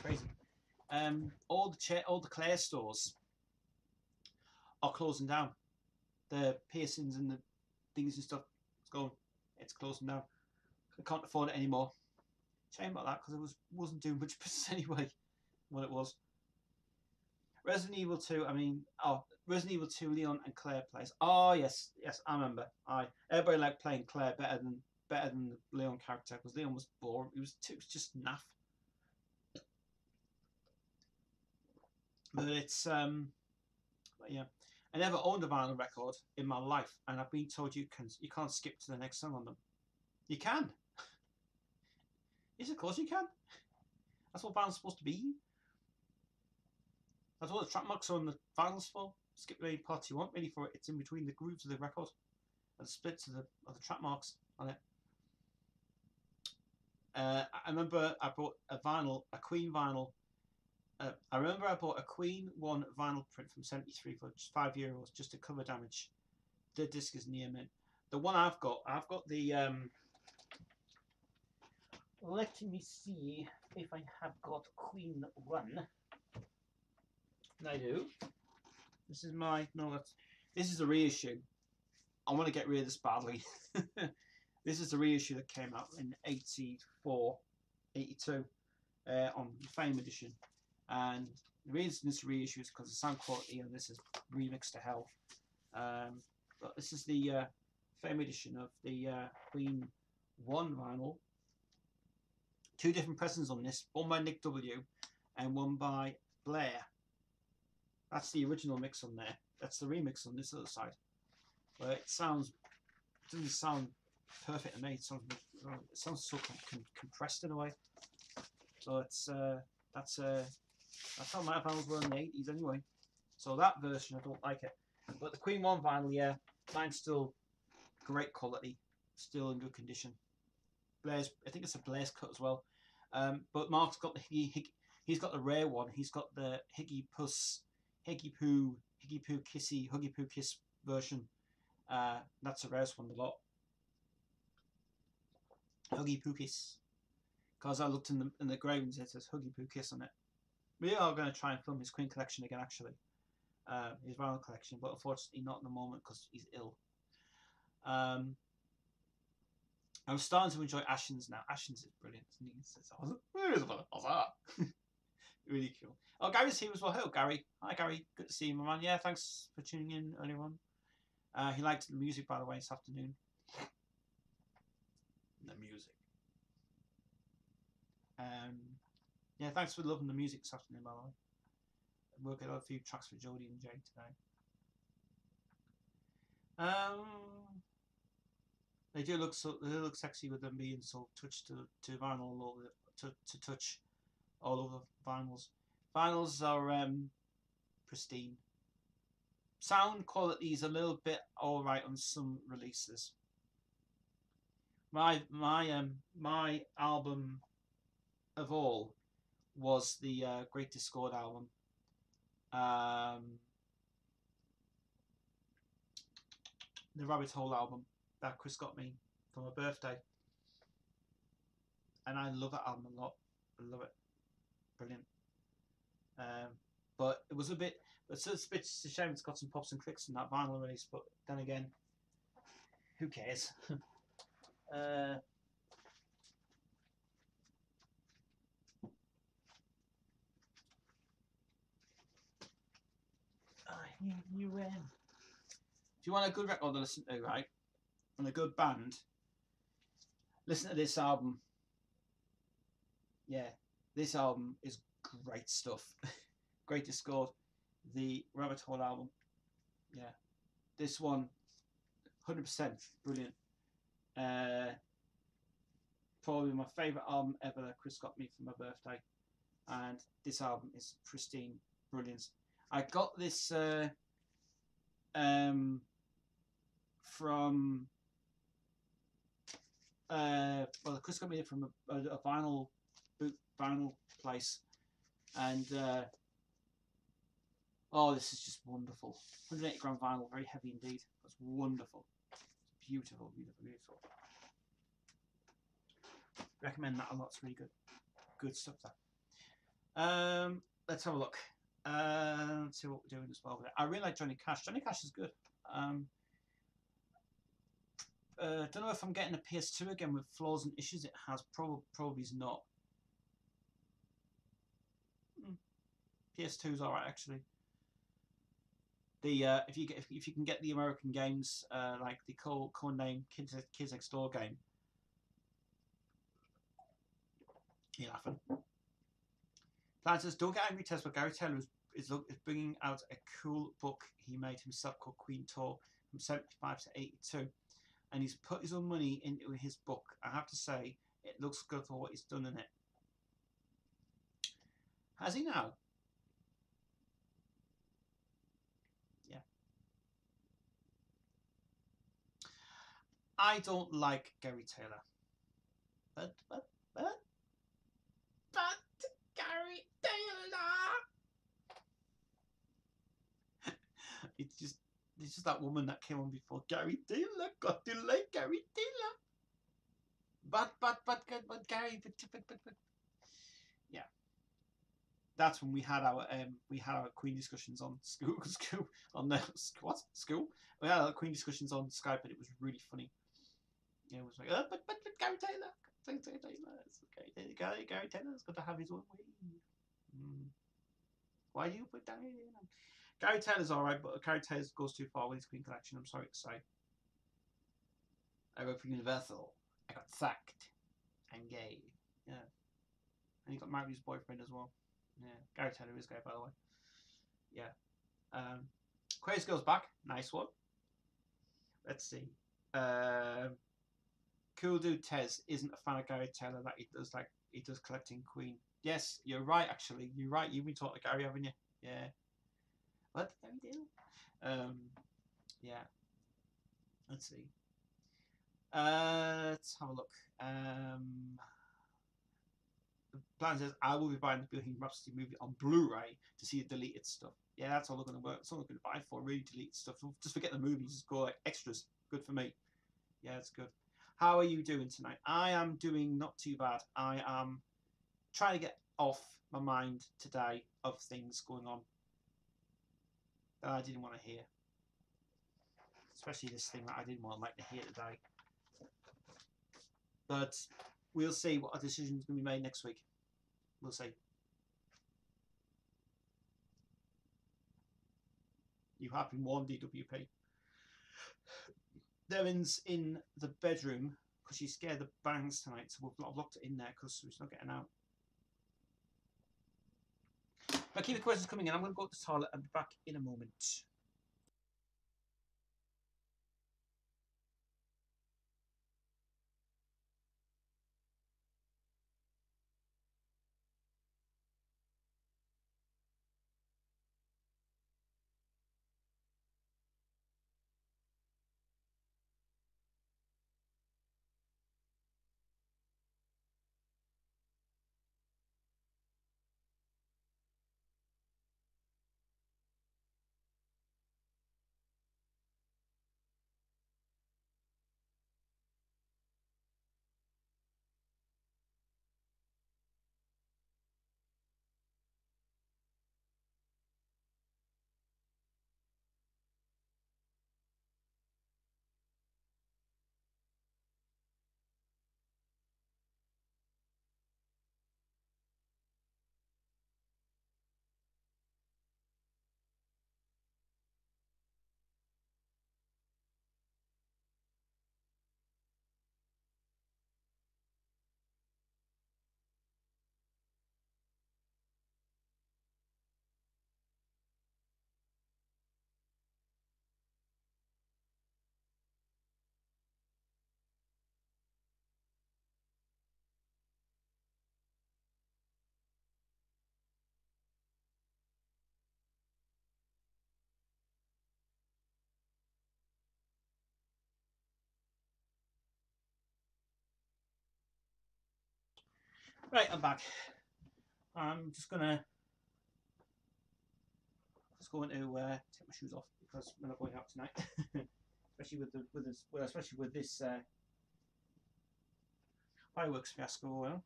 Speaker 1: crazy. All the Claire stores are closing down. The piercings and the things and stuff, it's closing down. I can't afford it anymore. Shame about that because it wasn't doing much business anyway. What it was. Resident Evil 2. Resident Evil 2. Leon and Claire plays. Oh yes, I remember. Everybody liked playing Claire better than the Leon character because Leon was boring. It was just naff. But it's yeah. I never owned a vinyl record in my life, and I've been told you can't skip to the next song on them. You can. Yes, of course you can. That's what vinyl's supposed to be. That's what the track marks are on the vinyl's for. Skip any parts you want, really, for it. It's in between the grooves of the record and the splits of the track marks on it. I remember I bought a Queen vinyl. I remember I bought a Queen 1 vinyl print from '73 for just €5, just to cover damage. the disc is near mint. The one I've got the let me see if I have got Queen 1. I do. This is my this is a reissue. I want to get rid of this badly. This is the reissue that came out in 84, 82 on the Fame edition, and the reason this reissue is because the sound quality on this is remixed to hell. But this is the Fame edition of the Queen 1 vinyl. 2 different pressings on this, one by Nick W and one by Blair. That's the original mix on there. That's the remix on this other side. But it doesn't sound perfect to me. It sounds so compressed in a way. So it's that's how my vinyls were in the 80s anyway. So that version I don't like it. But the Queen 1 vinyl, yeah, mine's still great quality, still in good condition. Blair's, I think it's a Blair's cut as well. But Mark's got the he's got the rare one. He's got the Higgy Poo Kiss version. That's the rarest one, a lot. Huggy Poo Kiss. Because I looked in the engravings, it says Huggy Poo Kiss on it. We are going to try and film his Queen collection again, actually. His vinyl collection, but unfortunately not in the moment because he's ill. I'm starting to enjoy Ashens now. Ashens is brilliant. Really cool. Oh, Gary's here as well. Hello, Gary. Hi, Gary. Good to see you, my man. Yeah, thanks for tuning in earlier on. He liked the music, by the way, this afternoon. The music. Yeah, thanks for loving the music this afternoon, by the way. I'm working on a few tracks for Jodie and Jade today. They do look sexy with them being so touched to vinyl all over to touch all over vinyls. Vinyls are pristine. Sound quality is a little bit alright on some releases. My album of all was the Great Discord album. The Rabbit Hole album that Chris got me for my birthday, and I love that album a lot. I love it, brilliant. But it was a bit, it's a shame it's got some pops and clicks in that vinyl release. But then again, who cares? If you want a good record to listen to, right, and a good band, listen to this album. Yeah, this album is great stuff. Great Discord, the Rabbit Hole album. Yeah, this one, 100% brilliant. Probably my favourite album ever that Chris got me for my birthday, and this album is pristine, brilliant. I got this from well, Chris got me it from a vinyl place, and oh, this is just wonderful. 180 gram vinyl, very heavy indeed. That's wonderful. It's beautiful, beautiful, beautiful. Recommend that a lot. It's really good. Good stuff there. Let's have a look. Let's see what we're doing as well with it. I really like Johnny Cash. Johnny Cash is good. Don't know if I'm getting a PS2 again with flaws and issues it has. Probably is not. PS2 is alright actually. The if you can get the American games like the codename Kids Next Door game. You're laughing. Plan says, don't get angry, Tess, but Gary Taylor is bringing out a cool book he made himself called Queen Tour from 75 to 82. And he's put his own money into his book. I have to say, it looks good for what he's done in it. Has he now? Yeah. I don't like Gary Taylor. But Gary Taylor. It's just This is that woman that came on before. Gary Taylor. Got to like Gary Taylor. But Gary, but. Yeah. That's when we had our Queen discussions on school on the what school. We had our Queen discussions on Skype, and it was really funny. Yeah, it was like, but Gary Taylor, Gary Taylor's got to have his own way. Why do you put Gary in? Gary Taylor's alright, but Gary Taylor goes too far with his Queen collection. I'm sorry to say. I wrote for Universal. I got sacked. I'm gay. Yeah, and he got married to his boyfriend as well. Yeah, Gary Taylor is gay, by the way. Yeah. Crazy Girl's back. Nice one. Let's see. Cool Dude Tez isn't a fan of Gary Taylor. That he does collecting Queen. Yes, you're right. Actually, you're right. You've been talking to Gary, haven't you? Yeah. What did Gary do? Yeah. Let's see. Let's have a look. The plan says I will be buying the Bohemian Rhapsody movie on Blu-ray to see the deleted stuff. Yeah, that's all I'm going to work. That's all I'm going to buy for. Really deleted stuff. Just forget the movies. Just go like extras. Good for me. Yeah, it's good. How are you doing tonight? I am doing not too bad. I am trying to get off my mind today of things going on that I didn't want to hear. Especially this thing that I didn't want to hear today. But we'll see what our decision is going to be made next week. We'll see. You have been warned, DWP. Devon's in the bedroom because she's scared of bangs tonight, so I've locked it in there because she's not getting out. But keep the questions coming in. I'm going to go to the toilet and be back in a moment. Right, I'm back. I'm just going to take my shoes off because we're not going out tonight, especially with this fireworks fiasco. Well,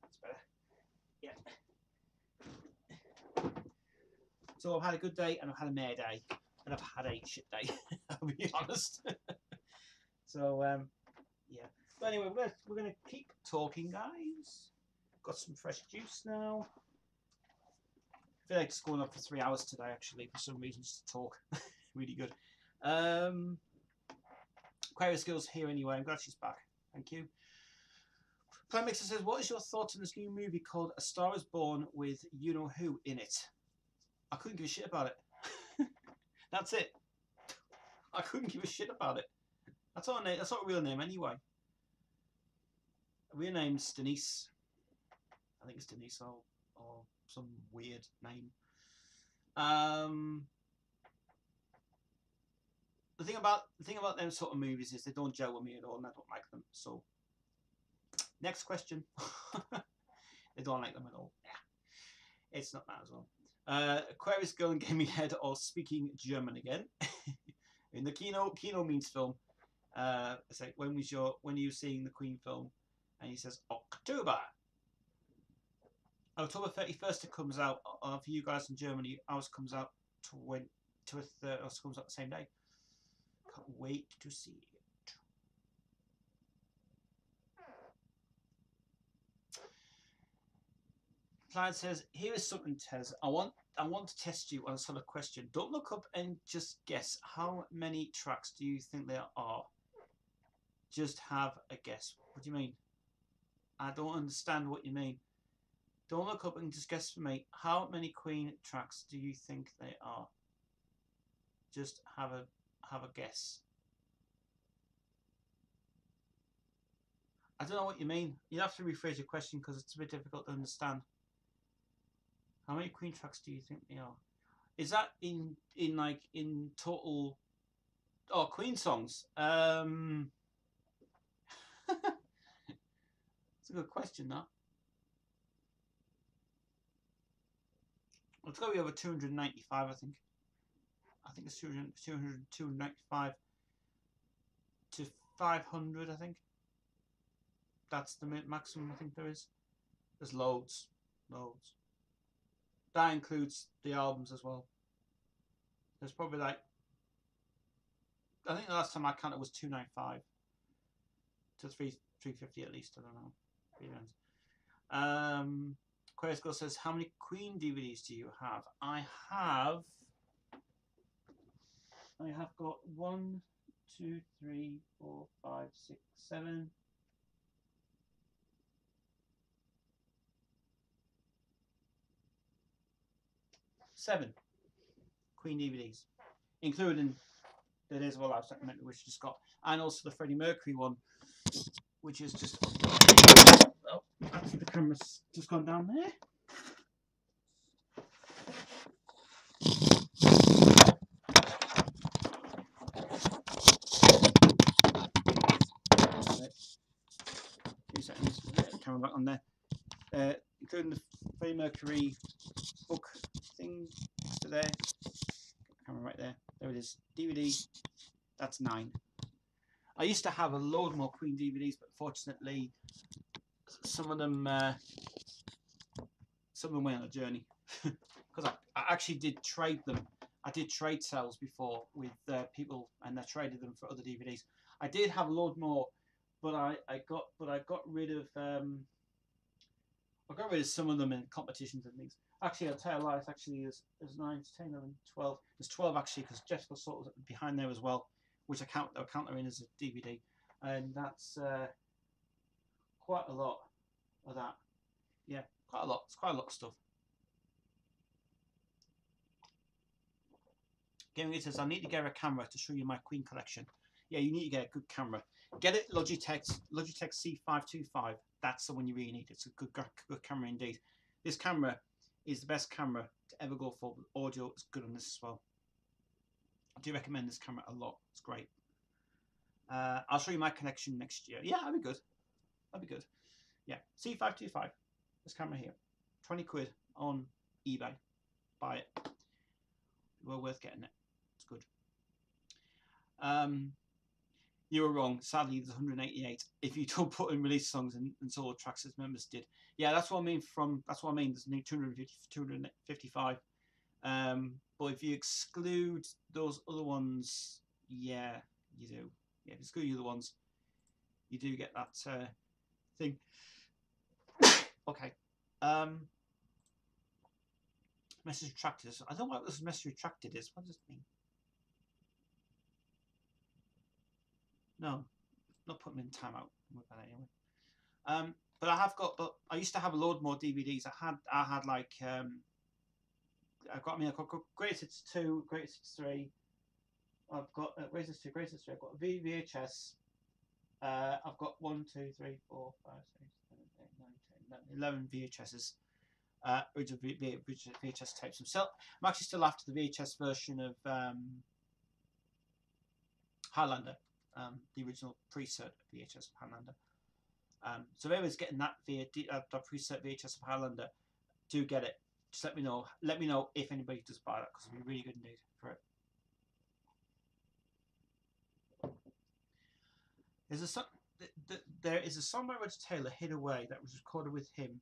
Speaker 1: that's better. Yeah. So I've had a good day and I've had a mare day and I've had a shit day. I'll be honest. So yeah. But anyway, we're gonna keep talking, guys. Got some fresh juice now. I feel like it's going on for 3 hours today, actually, for some reason, just to talk. Really good. Aquarius Skills here anyway. I'm glad she's back. Thank you. Plan Mixer says, what is your thoughts on this new movie called A Star Is Born with you know who in it? I couldn't give a shit about it. That's it. I couldn't give a shit about it. That's not a real name anyway. Her real name's Denise. I think it's Denise or some weird name. The thing about them sort of movies is they don't gel with me at all, and I don't like them. So, next question. They don't like them at all. Yeah, it's not that as well. Aquarius Girl and Gaming Head are speaking German again. In the Kino means film. It's like, when are you seeing the Queen film? And he says October 31st. It comes out for you guys in Germany. Ours comes out ours comes out the same day. Can't wait to see it. Clyde says, "Here is something, Tez. I want to test you on a sort of question. Don't look up and just guess. How many tracks do you think there are? Just have a guess." What do you mean? I don't understand what you mean. Don't look up and just guess for me. How many Queen tracks do you think they are? Just have a guess. I don't know what you mean. You have to rephrase your question because it's a bit difficult to understand. How many Queen tracks do you think they are? Is that in total? Oh, Queen songs. It's a good question, that. It's got to be over 295, I think. I think it's 295 to 500, I think. That's the maximum I think there is. There's loads. That includes the albums as well. There's probably I think the last time I counted was 295 to 350 at least. I don't know. Aquarius Girl says, "How many Queen DVDs do you have?" I have got 1, 2, 3, 4, 5, 6, 7. 7 Queen DVDs, including the Days of Our Lives documentary, which just got, and also the Freddie Mercury one, which is just. Oh, actually, the camera's just gone down there. Two seconds. Camera back on there. Including the Freddie Mercury book thing to there. Camera right there. There it is. DVD. That's 9. I used to have a load more Queen DVDs, but fortunately, some of them went on a journey. Because I actually did trade them. I did trade sales before with people, and I traded them for other DVDs. I did have a load more, but I got rid of some of them in competitions and things. Actually, I'll tell you a lie. There's 9, 10, 11, 12. There's 12 actually, because Jessica sort of behind there as well, which I'll count her in as a DVD, and that's quite a lot of that. Yeah, quite a lot. It's quite a lot of stuff. Gaming says, "I need to get a camera to show you my Queen collection." Yeah, you need to get a good camera. Get it Logitech C525. That's the one you really need. It's a good camera indeed. This camera is the best camera to ever go for. Audio is good on this as well. I do recommend this camera a lot. It's great. I'll show you my collection next year. Yeah, that'd be good. That'd be good. Yeah, C525. This camera here, 20 quid on eBay. Buy it. Well worth getting it. It's good. You were wrong. Sadly, there's 188. If you don't put in release songs and solo tracks as members did. Yeah, that's what I mean. That's what I mean. There's 255. But if you exclude those other ones, yeah, you do. Yeah, if you exclude the other ones, you do get that thing. Okay. Message retracted. I don't know what this message retracted is. What does it mean? No, not putting them in timeout. Anyway. But I have got. But I used to have a load more DVDs. I had like. I've got Greatest Hits 2, Greatest Hits 3. I've got Greatest Hits 2, Greatest Hits 3. I've got VHS. I've got 1, 2, 3, 4, 5, 6, 7, 8, 9, 10, 11 VHSs. Original VHS tapes. I'm actually still after the VHS version of Highlander, the original pre-cert VHS of Highlander. So if anyone's getting that pre-cert VHS of Highlander, do get it. Just let me know. Let me know if anybody does buy that, because it'll be really good indeed for it. There is a song by Roger Taylor, "Hid Away," that was recorded with him.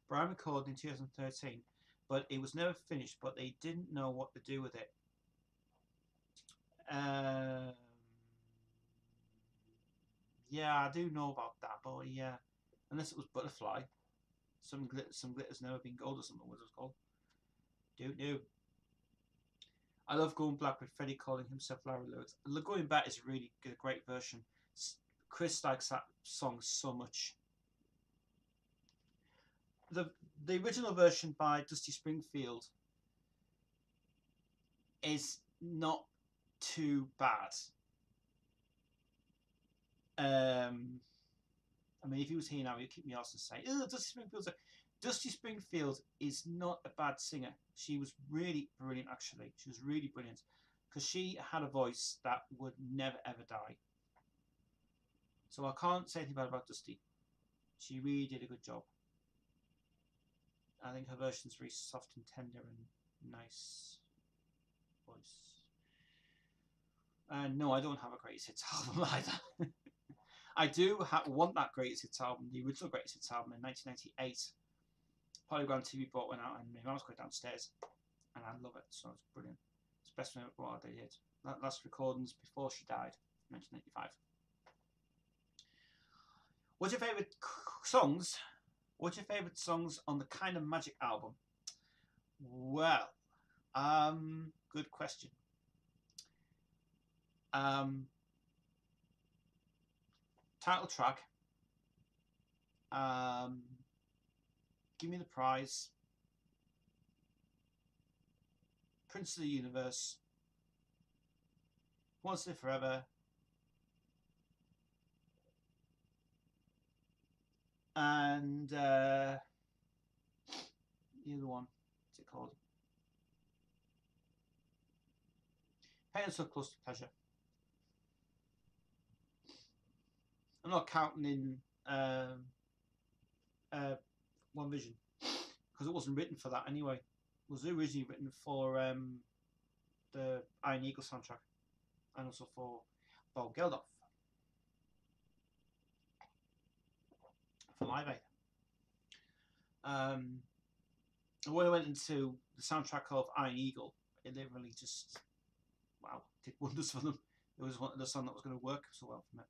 Speaker 1: Brian recorded in 2013, but it was never finished. But they didn't know what to do with it. Yeah, I do know about that, but yeah, unless it was Butterfly, some glitter's never been gold or something. What was it called? Don't know. I love Going Black with Freddie calling himself Larry Lewis. Going Back is a really good, great version. Chris likes that song so much. The original version by Dusty Springfield is not too bad. I mean, if he was here now, he'd kick me off and say, "Oh, Dusty Springfield is not a bad singer. She was really brilliant, actually. She was really brilliant, because she had a voice that would never ever die. So I can't say anything bad about Dusty. She really did a good job. I think her version's very soft and tender and nice voice. And no, I don't have a greatest hits album either. I do want that greatest hits album, the original greatest hits album in 1998. Polygram TV brought one out, and my mum's got downstairs, and I love it. So it's brilliant. It's the best thing what they did. That last recordings before she died, 1985. What's your favourite songs? What's your favourite songs on the Kind of Magic album? Well, good question. Title track. Give Me the Prize. Prince of the Universe. Once Live Forever. And the other one, what's it called? Pain and So Close to Pleasure. I'm not counting in One Vision, because it wasn't written for that anyway. It was originally written for the Iron Eagle soundtrack, and also for Bob Geldof for Live Aid. When I went into the soundtrack of Iron Eagle, it literally just, wow, did wonders for them. It was one of the song that was going to work so well for me.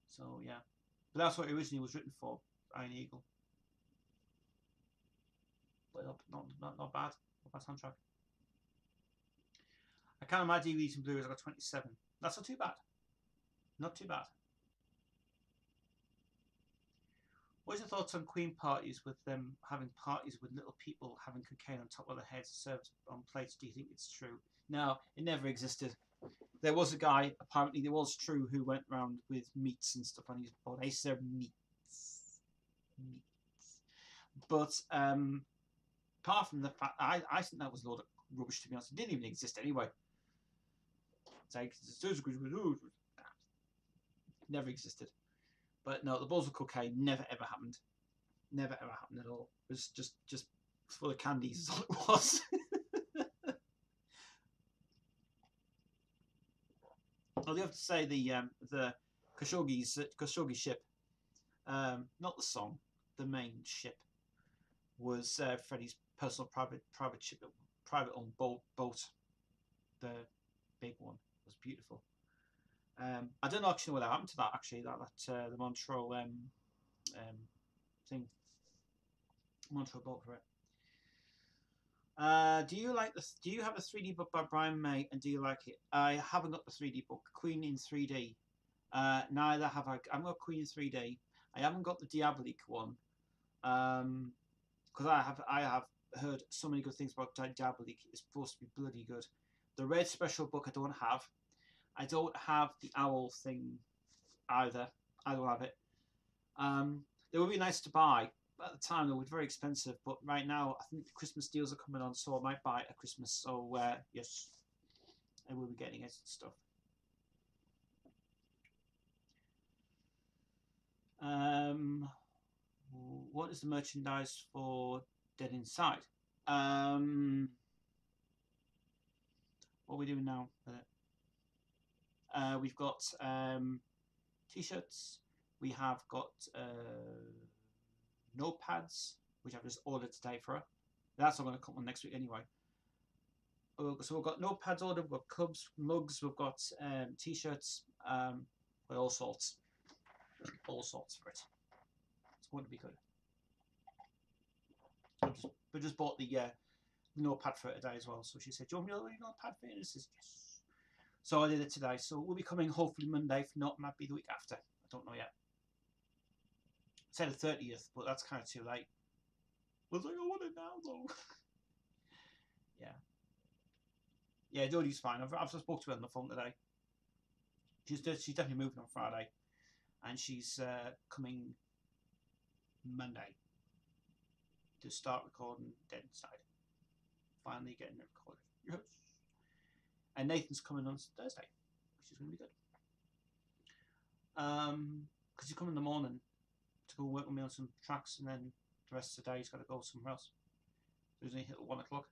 Speaker 1: So yeah, but that's what it originally was written for, Iron Eagle. But not bad. Not bad soundtrack. I counted my DVDs and Blu-rays. I got 27. That's not too bad. Not too bad. What's your thoughts on Queen parties, with them having parties with little people having cocaine on top of their heads served on plates? Do you think it's true? No, it never existed. There was a guy, apparently there was true, who went around with meats and stuff on his body. They served meats. But apart from the fact, I think that was a lot of rubbish, to be honest. It didn't even exist anyway. It's like, it never existed. But no, the balls of cocaine never ever happened. Never ever happened at all. It was just full of candies is all it was. I do have to say the Khashoggi ship, not the song, the main ship, was Freddie's personal private ship, private owned boat. The big one was beautiful. I don't actually know what happened to that. Actually, that the Montreux thing, Montreux boat for it. Do you have a 3D book by Brian May, and do you like it? I haven't got the 3D book, Queen in 3D. Neither have I. I've got Queen in 3D. I haven't got the Diabolique one, because I have heard so many good things about Diabolique. It's supposed to be bloody good. The Red Special book I don't have. I don't have the Owl thing either. I don't have it. They would be nice to buy. At the time, they were very expensive, but right now, I think the Christmas deals are coming on, so I might buy it at Christmas. So, yes, I will be getting it and stuff. What is the merchandise for dead inside. What are we doing now? We've got t-shirts. We have got notepads, which I've just ordered today for her. That's not going to come on next week anyway. So we've got notepads ordered, we've got clubs, mugs, we've got t-shirts, with all sorts for it. It's going to be good. We just bought the notepad for it today as well. So she said, "Do you want me to order a notepad for it?" And I says, "Yes." So I did it today. So we'll be coming hopefully Monday. If not, might be the week after. I don't know yet. I said the 30th, but that's kind of too late. I was like, I want it now though. Yeah, Jodie's fine. I've just spoke to her on the phone today. She's definitely moving on Friday, and she's coming Monday to start recording Dead Inside. Finally getting it recorded. Yes. And Nathan's coming on Thursday, which is going to be good. Because he's coming in the morning to go work with me on some tracks, and then the rest of the day he's got to go somewhere else. So he's only hit 1 o'clock.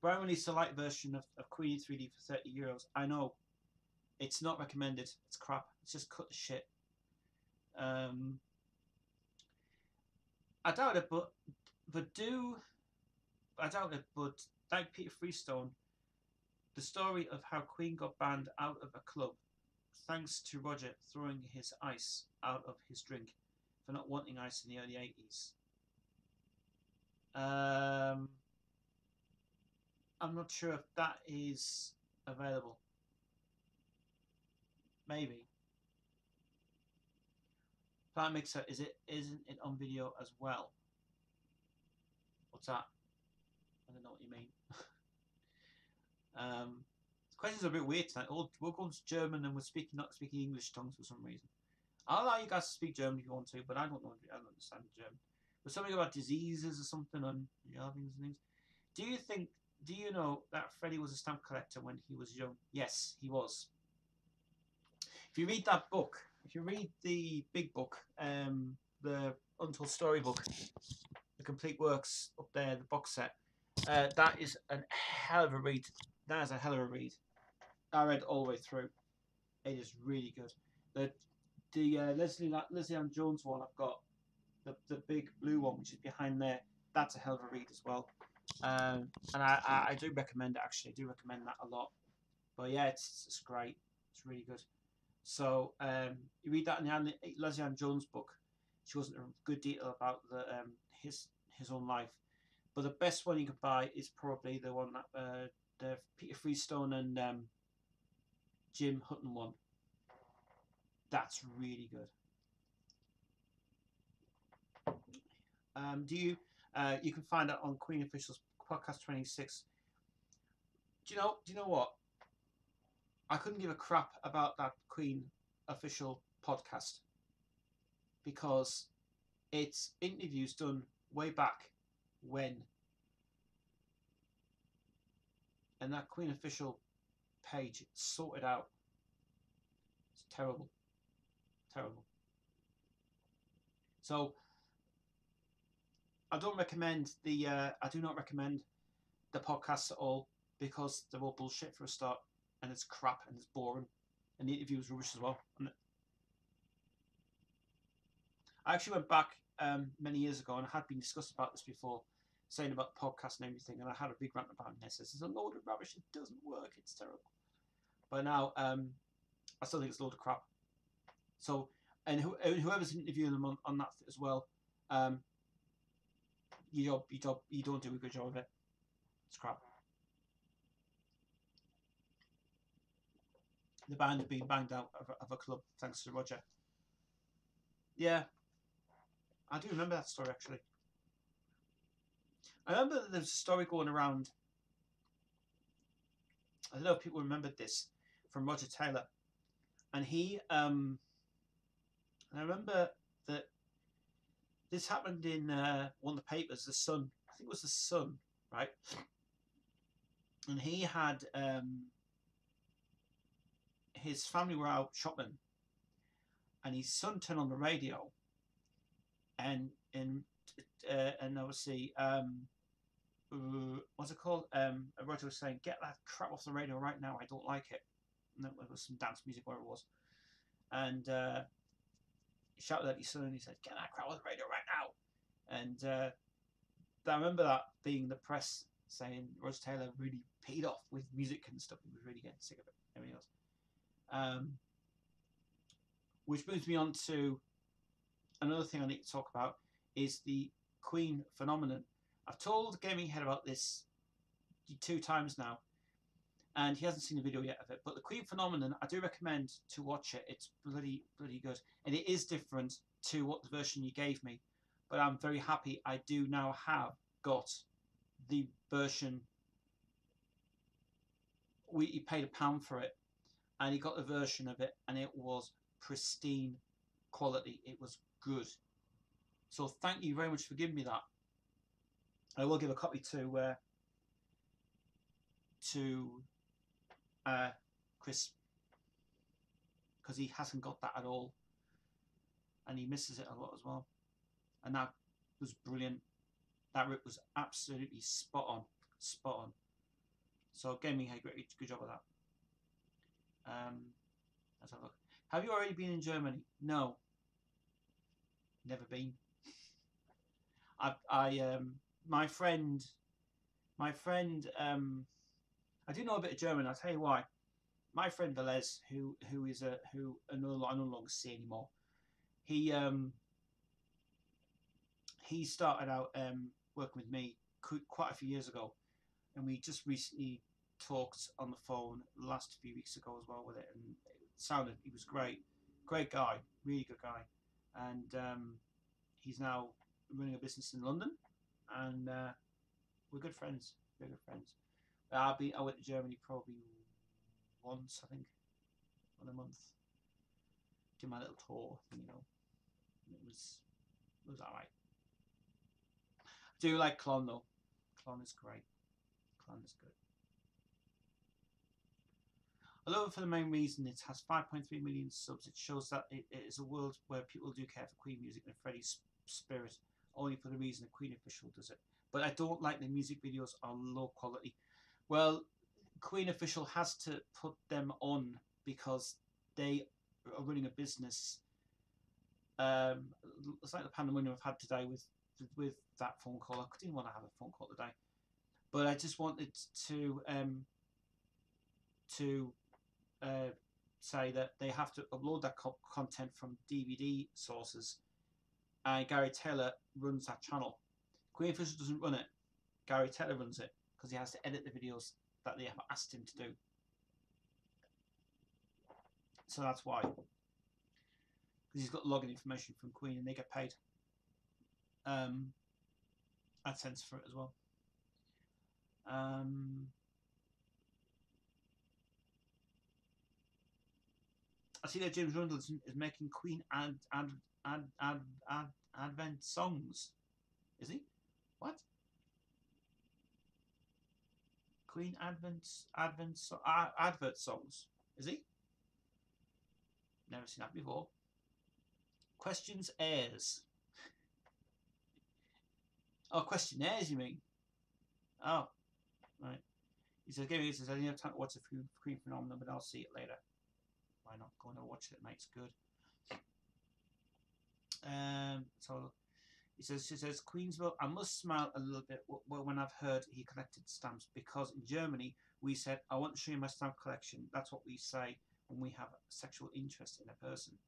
Speaker 1: Brian released a light version of Queen 3D for €30. I know. It's not recommended. It's crap. It's just cut the shit. I doubt it, but I doubt it, but like Peter Freestone, the story of how Queen got banned out of a club thanks to Roger throwing his ice out of his drink for not wanting ice in the early 80s. I'm not sure if that is available. Maybe. Plant Mixer, isn't it on video as well? What's that? I don't know what you mean. The questions are a bit weird tonight. We're going to German and we're not speaking English tongues for some reason. I'll allow you guys to speak German if you want to, but I don't understand German. But something about diseases or something on things and things. Do you know that Freddie was a stamp collector when he was young? Yes, he was. If you read that book, if you read the big book, the Untold Story book, the complete works up there, the box set, that is a hell of a read. That is a hell of a read. I read all the way through. It is really good. The Leslie Ann Jones one I've got, the big blue one which is behind there, that's a hell of a read as well. And I do recommend it, actually. I do recommend that a lot. But yeah, it's great. It's really good. So you read that in the Leslie Ann Jones book. She goes into good detail about his own life. But the best one you could buy is probably the one that the Peter Freestone and Jim Hutton one. That's really good. You can find that on Queen Officials podcast 26. Do you know what? I couldn't give a crap about that Queen Official podcast because it's interviews done way back when, and that Queen Official page sorted out. It's terrible. So I don't recommend I do not recommend the podcasts at all because they're all bullshit for a start, and it's crap and it's boring, and the interview was rubbish as well. And I actually went back many years ago, and I had been discussed about this before, saying about the podcast and everything, and I had a big rant about this. This is a load of rubbish. It doesn't work. It's terrible. But now I still think it's a load of crap. So, and whoever's interviewing them on that as well, you don't do a good job of it. It's crap. The band had been banged out of a club thanks to Roger. Yeah, I do remember that story actually. I remember that there's a story going around. I don't know if people remembered this from Roger Taylor, and he. And I remember that this happened in one of the papers, The Sun. I think it was The Sun, right? And he had his family were out shopping, and his son turned on the radio, and obviously what's it called? A radio was saying, "Get that crap off the radio right now! I don't like it." And it was some dance music, whatever it was, and he shouted at his son and he said, "Get that crap off the radio right now!" And I remember that being the press saying Roger Taylor really paid off with music and stuff. He was really getting sick of it. Everything else. Which brings me on to another thing I need to talk about is the Queen phenomenon. I've told Gaming Head about this 2 times now, and he hasn't seen the video yet of it. But the Queen phenomenon, I do recommend to watch it. It's bloody good, and it is different to what the version you gave me. But I'm very happy I do now have got the version. He paid £1 for it, and he got the version of it, and it was pristine quality. It was good. So thank you very much for giving me that. I will give a copy to Chris, because he hasn't got that at all, and he misses it a lot as well. And that was brilliant. That rip was absolutely spot on. So Gaming had a good job of that. Let's have a look. Have you already been in Germany? No, never been. My friend, I do know a bit of German. I'll tell you why. My friend Velez, who I no longer see anymore. He started out working with me quite a few years ago, and we just recently talked on the phone the last few weeks ago as well with it, and he was great guy, really good guy, and he's now running a business in London, and we're good friends. I went to Germany probably once, I think, on a month, did my little tour, you know. It was alright. I do like Clon though. Clon is great. Clon is good. I love it for the main reason it has 5.3 million subs. It shows that it is a world where people do care for Queen music and Freddie's spirit, only for the reason a Queen official does it. But I don't like the music videos are low quality. Well, Queen official has to put them on because they are running a business. It's like the pandemonium I've had today with that phone call. I didn't want to have a phone call today, but I just wanted to say that they have to upload that content from DVD sources, and Gary Taylor runs that channel. Queen official doesn't run it. Gary Taylor runs it because he has to edit the videos that they have asked him to do. So that's why. Because he's got login information from Queen, and they get paid AdSense for it as well. I see that James Rundle is making Queen Advent songs. Is he? What? Queen advert songs. Is he? Never seen that before. Questions airs. Oh, questionnaires, you mean? Oh, right. He says, "Gaming says I didn't have time to watch the Queen phenomenon, but I'll see it later." Why not? Go and watch it, mate. It's good. So he says, "Queensville, I must smile a little bit when I've heard he collected stamps, because in Germany we said, I want to show you my stamp collection. That's what we say when we have a sexual interest in a person."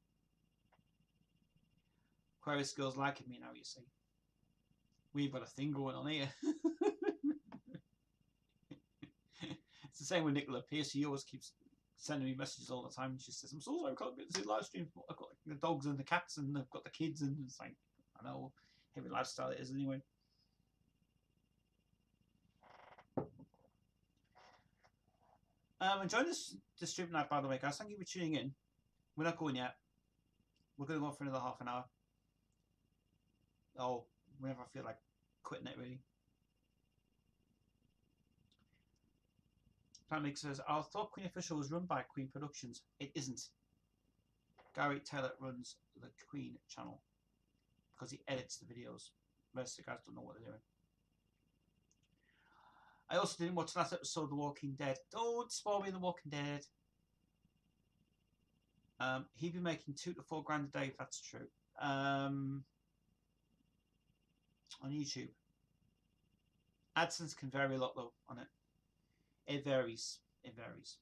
Speaker 1: Aquarius girls liking me now, you see. We've got a thing going on here. It's the same with Nicola Pierce. He always keeps sending me messages all the time. She says, "I'm so sorry, I can't get to see live streams. I've got the dogs and the cats, and I've got the kids," and it's like, I know, heavy lifestyle it is anyway. Enjoying this stream tonight, by the way, guys. Thank you for tuning in. We're not going yet. We're going to go for another half an hour. Oh, whenever I feel like quitting it, really. Panic says, "I thought Queen Official was run by Queen Productions." It isn't. Gary Taylor runs the Queen channel because he edits the videos. Most of the guys don't know what they're doing. I also didn't watch the last episode of The Walking Dead. Don't spoil me The Walking Dead. He'd be making $2 to $4 grand a day if that's true. On YouTube. AdSense can vary a lot though on it. It varies. It varies.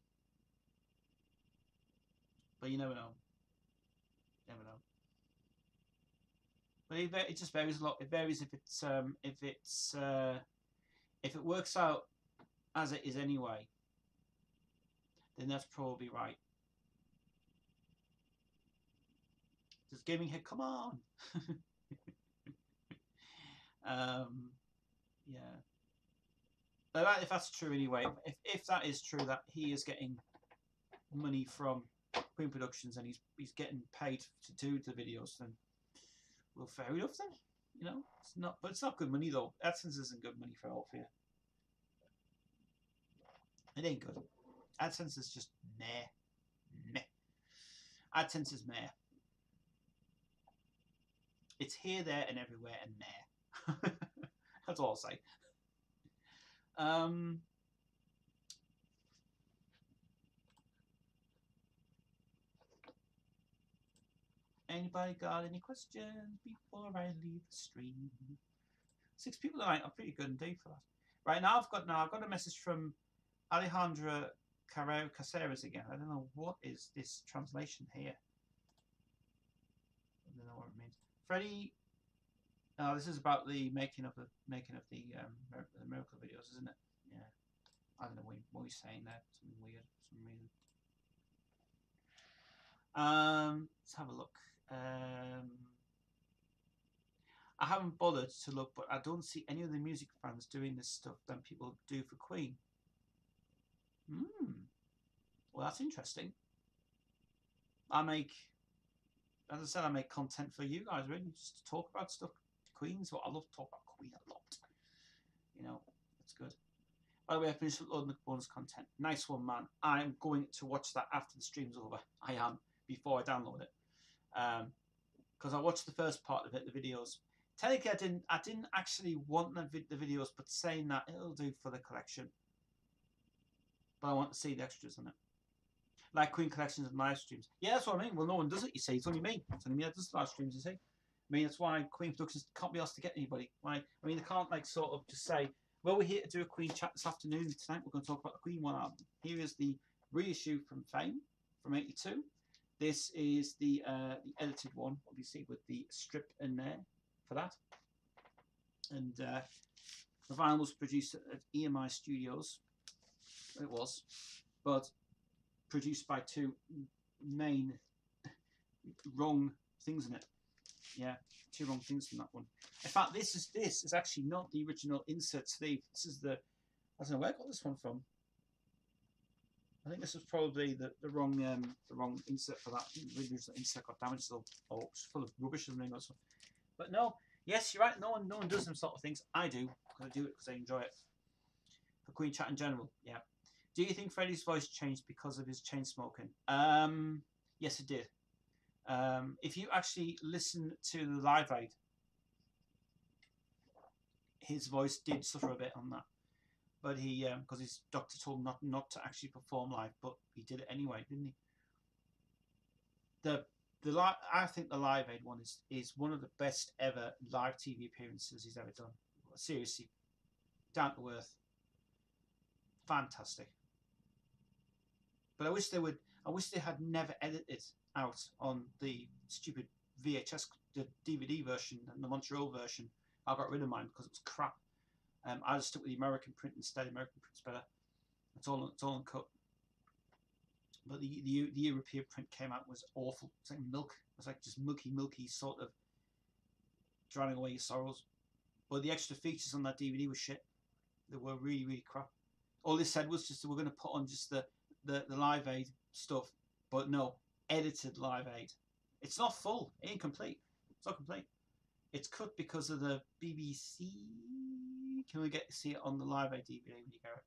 Speaker 1: But you never know. Never know. But it just varies a lot. It varies if it works out as it is anyway, then that's probably right. Does Gaming Head come on? Yeah. But if that's true anyway, if that is true that he is getting money from Queen Productions and he's getting paid to do the videos, then well, fair enough then. You know, it's not good money though. AdSense isn't good money for all of you. It ain't good. AdSense is just meh. AdSense is meh. It's here, there, and everywhere, and meh. That's all I'll say. Anybody got any questions before I leave the stream? 6 people tonight. I'm pretty good indeed for that. Right now, I've got a message from Alejandra Carrero Caceres again. I don't know what is this translation here. I don't know what it means. Freddie, this is about the making of the miracle videos, isn't it? Yeah. I don't know what he's saying there. Something weird for some reason. Let's have a look. I haven't bothered to look, but I don't see any of the music fans doing this stuff than people do for Queen. Well, that's interesting. As I said, I make content for you guys, really, just to talk about stuff. Queen's what I love to talk about Queen a lot. You know, that's good. By the way, I finished uploading the bonus content. Nice one, man. I'm going to watch that after the stream's over. I am, before I download it. Because I watched the first part of it, the videos. Technically, I didn't actually want the videos, but saying that, it'll do for the collection. But I want to see the extras on it. Like Queen collections and live streams. Yeah, that's what I mean. Well, no one does it, you see. It's only me. It's only me that does live streams, you see. I mean, that's why Queen Productions can't be asked to get anybody. Right? I mean, they can't, like, sort of just say, well, we're here to do a Queen chat this afternoon. Tonight we're going to talk about the Queen One album. Here is the reissue from Fame from '82. This is the edited one, obviously, with the strip in there for that. And the vinyl was produced at EMI Studios. It was, but produced by 2 main wrong things in it. Yeah, 2 wrong things from that one. In fact, this is actually not the original insert sleeve. This is I don't know where I got this one from. I think this was probably the wrong insert for that. The original insert got damaged, or it's full of rubbish or something. But no, yes, you're right. No one does them sort of things. I do. I do it because I enjoy it. For Queen chat in general, yeah. Do you think Freddie's voice changed because of his chain smoking? Yes, it did. If you actually listen to the Live Aid, his voice did suffer a bit on that. But he, because his doctor told him not to actually perform live, but he did it anyway, didn't he? I think the Live Aid one is one of the best ever live TV appearances he's ever done. Seriously, down to earth, fantastic. But I wish they had never edited out on the stupid VHS, the DVD version and the Montreal version. I got rid of mine because it was crap. I just stuck with the American print instead. American print's better. It's all uncut. But the European print came out, was awful. It's like milk. It was like just milky sort of drowning away your sorrows. But the extra features on that DVD were shit. They were really crap. All they said was just that we're going to put on just the Live Aid stuff, but no, edited Live Aid. It's not full. It ain't complete. It's not complete. It's cut because of the BBC. Can we get to see it on the Live Aid DVD when you get it?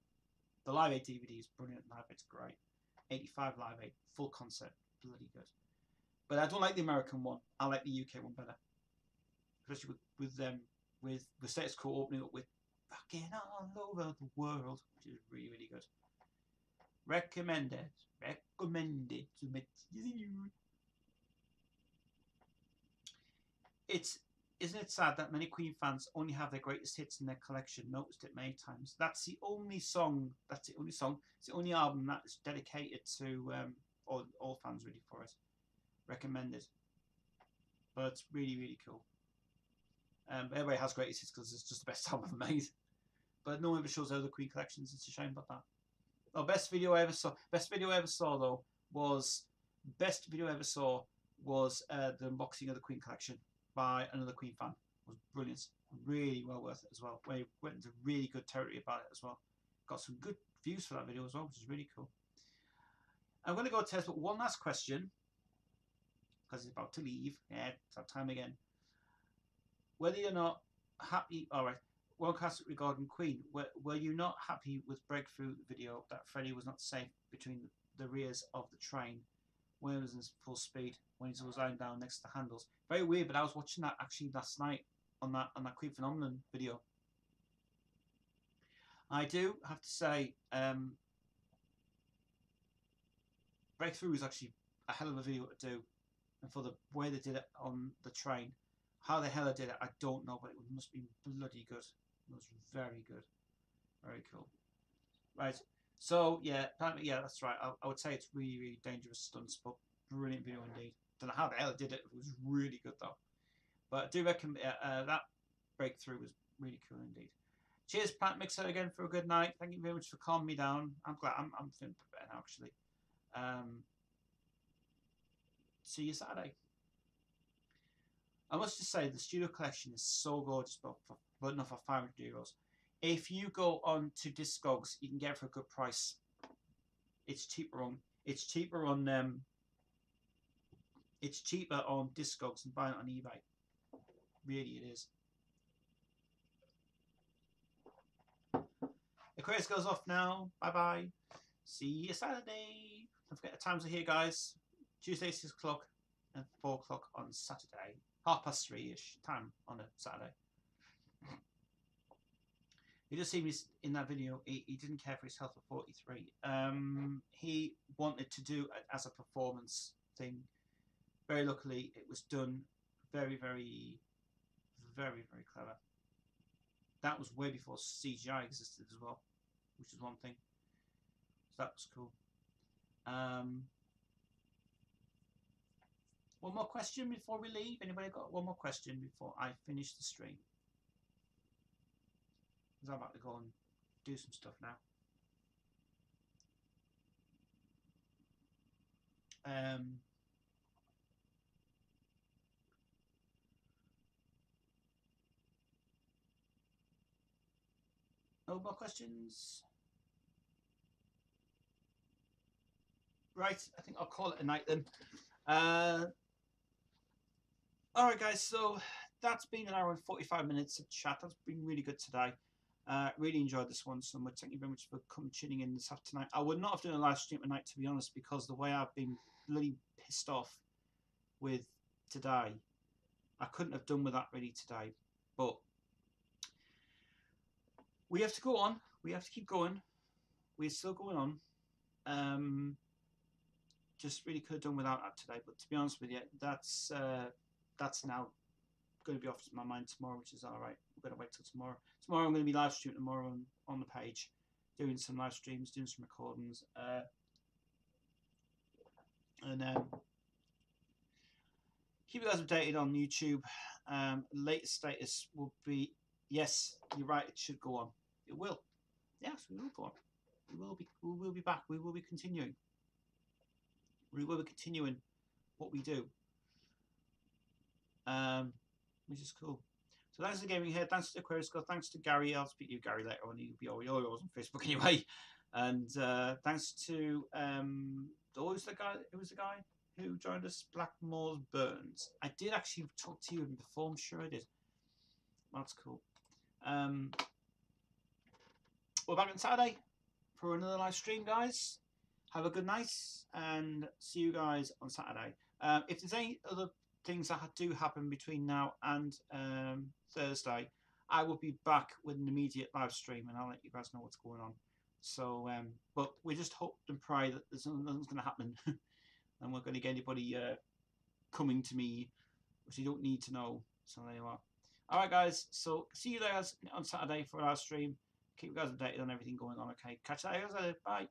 Speaker 1: The Live Aid DVD is brilliant. Live Aid's great. 85 Live Aid, full concert, bloody good. But I don't like the American one. I like the UK one better, especially with the status quo opening up with "Fucking all over the world," which is really, really good. Recommended to meet you. Isn't it sad that many Queen fans only have their greatest hits in their collection? Noticed it many times. That's the only song. It's the only album that is dedicated to all fans really for it. Recommended, but it's really, really cool. Everybody has greatest hits because it's just the best album ever made. But no one ever shows other Queen collections. It's a shame about that. Oh, best video I ever saw. Best video I ever saw though was the unboxing of the Queen collection by another Queen fan. It was brilliant. Really well worth it as well. We went into really good territory about it as well. Got some good views for that video as well, which is really cool. I'm going to go test one last question because it's about to leave. Yeah, it's that time again. Whether you're not happy, all right. One cast regarding Queen. Were you not happy with Breakthrough video that Freddie was not safe between the rears of the train when it was in full speed when he was lying down next to the handles? Very weird, but I was watching that actually last night on that Queen Phenomenon video. I do have to say, Breakthrough was actually a hell of a video to do, and for the way they did it on the train, how the hell they did it, I don't know, but it must be bloody good. It was very good, very cool. Right, so yeah, that's right. I would say it's really, really dangerous stunts, but brilliant video indeed. Don't know how the hell they did it. It was really good though. But I do reckon that Breakthrough was really cool indeed. Cheers, Plant Mixer, again for a good night. Thank you very much for calming me down. I'm glad I'm feeling better now actually. See you Saturday. I must just say the studio collection is so gorgeous, but not for €500. If you go on to Discogs, you can get it for a good price. It's cheaper on Discogs than buying it on eBay. Really, it is. Aquarius goes off now. Bye bye. See you Saturday. Don't forget the times are here, guys. Tuesday 6 o'clock and 4 o'clock on Saturday. 3:30ish time on a Saturday. You just see me in that video. He didn't care for his health at 43. He wanted to do it as a performance thing. Very luckily, it was done very, very, very, very clever. That was way before CGI existed as well, which is one thing. So that was cool. One more question before we leave? Anybody got one more question before I finish the stream? Because I'm about to go and do some stuff now. No more questions? Right, I think I'll call it a night then. Alright guys, so that's been an hour and 45 minutes of chat. That's been really good today. Really enjoyed this one so much. Thank you very much for tuning in this afternoon. I would not have done a live stream tonight, to be honest, because the way I've been bloody pissed off with today, I couldn't have done with that really today. But we have to go on. We have to keep going. We're still going on. Just really could have done without that today. But to be honest with you, that's now going to be off my mind tomorrow, which is all right. We're going to wait till tomorrow. Tomorrow I'm going to be live streaming tomorrow on the page, doing some live streams, doing some recordings, and keep you guys updated on YouTube. Latest status will be, yes, you're right, it should go on. It will. Yes, we will go on. We will be back. We will be continuing. We will be continuing what we do. Which is cool. So thanks to Gaming Head, thanks to Aquarius God, thanks to Gary. I'll speak to you, Gary, later on. He'll be all yours on Facebook anyway. And thanks to who was the guy who joined us? Blackmore's Burns. I did actually talk to you before. I'm sure I did. That's cool. We're back on Saturday for another live stream, guys. Have a good night and see you guys on Saturday. If there's any other things that do happen between now and Thursday, I will be back with an immediate live stream, and I'll let you guys know what's going on. So, but we just hope and pray that nothing's going to happen, and we're going to get anybody coming to me, which you don't need to know. So there you are. All right, guys. So see you guys on Saturday for our stream. Keep you guys updated on everything going on. Okay, catch you guys later. Bye.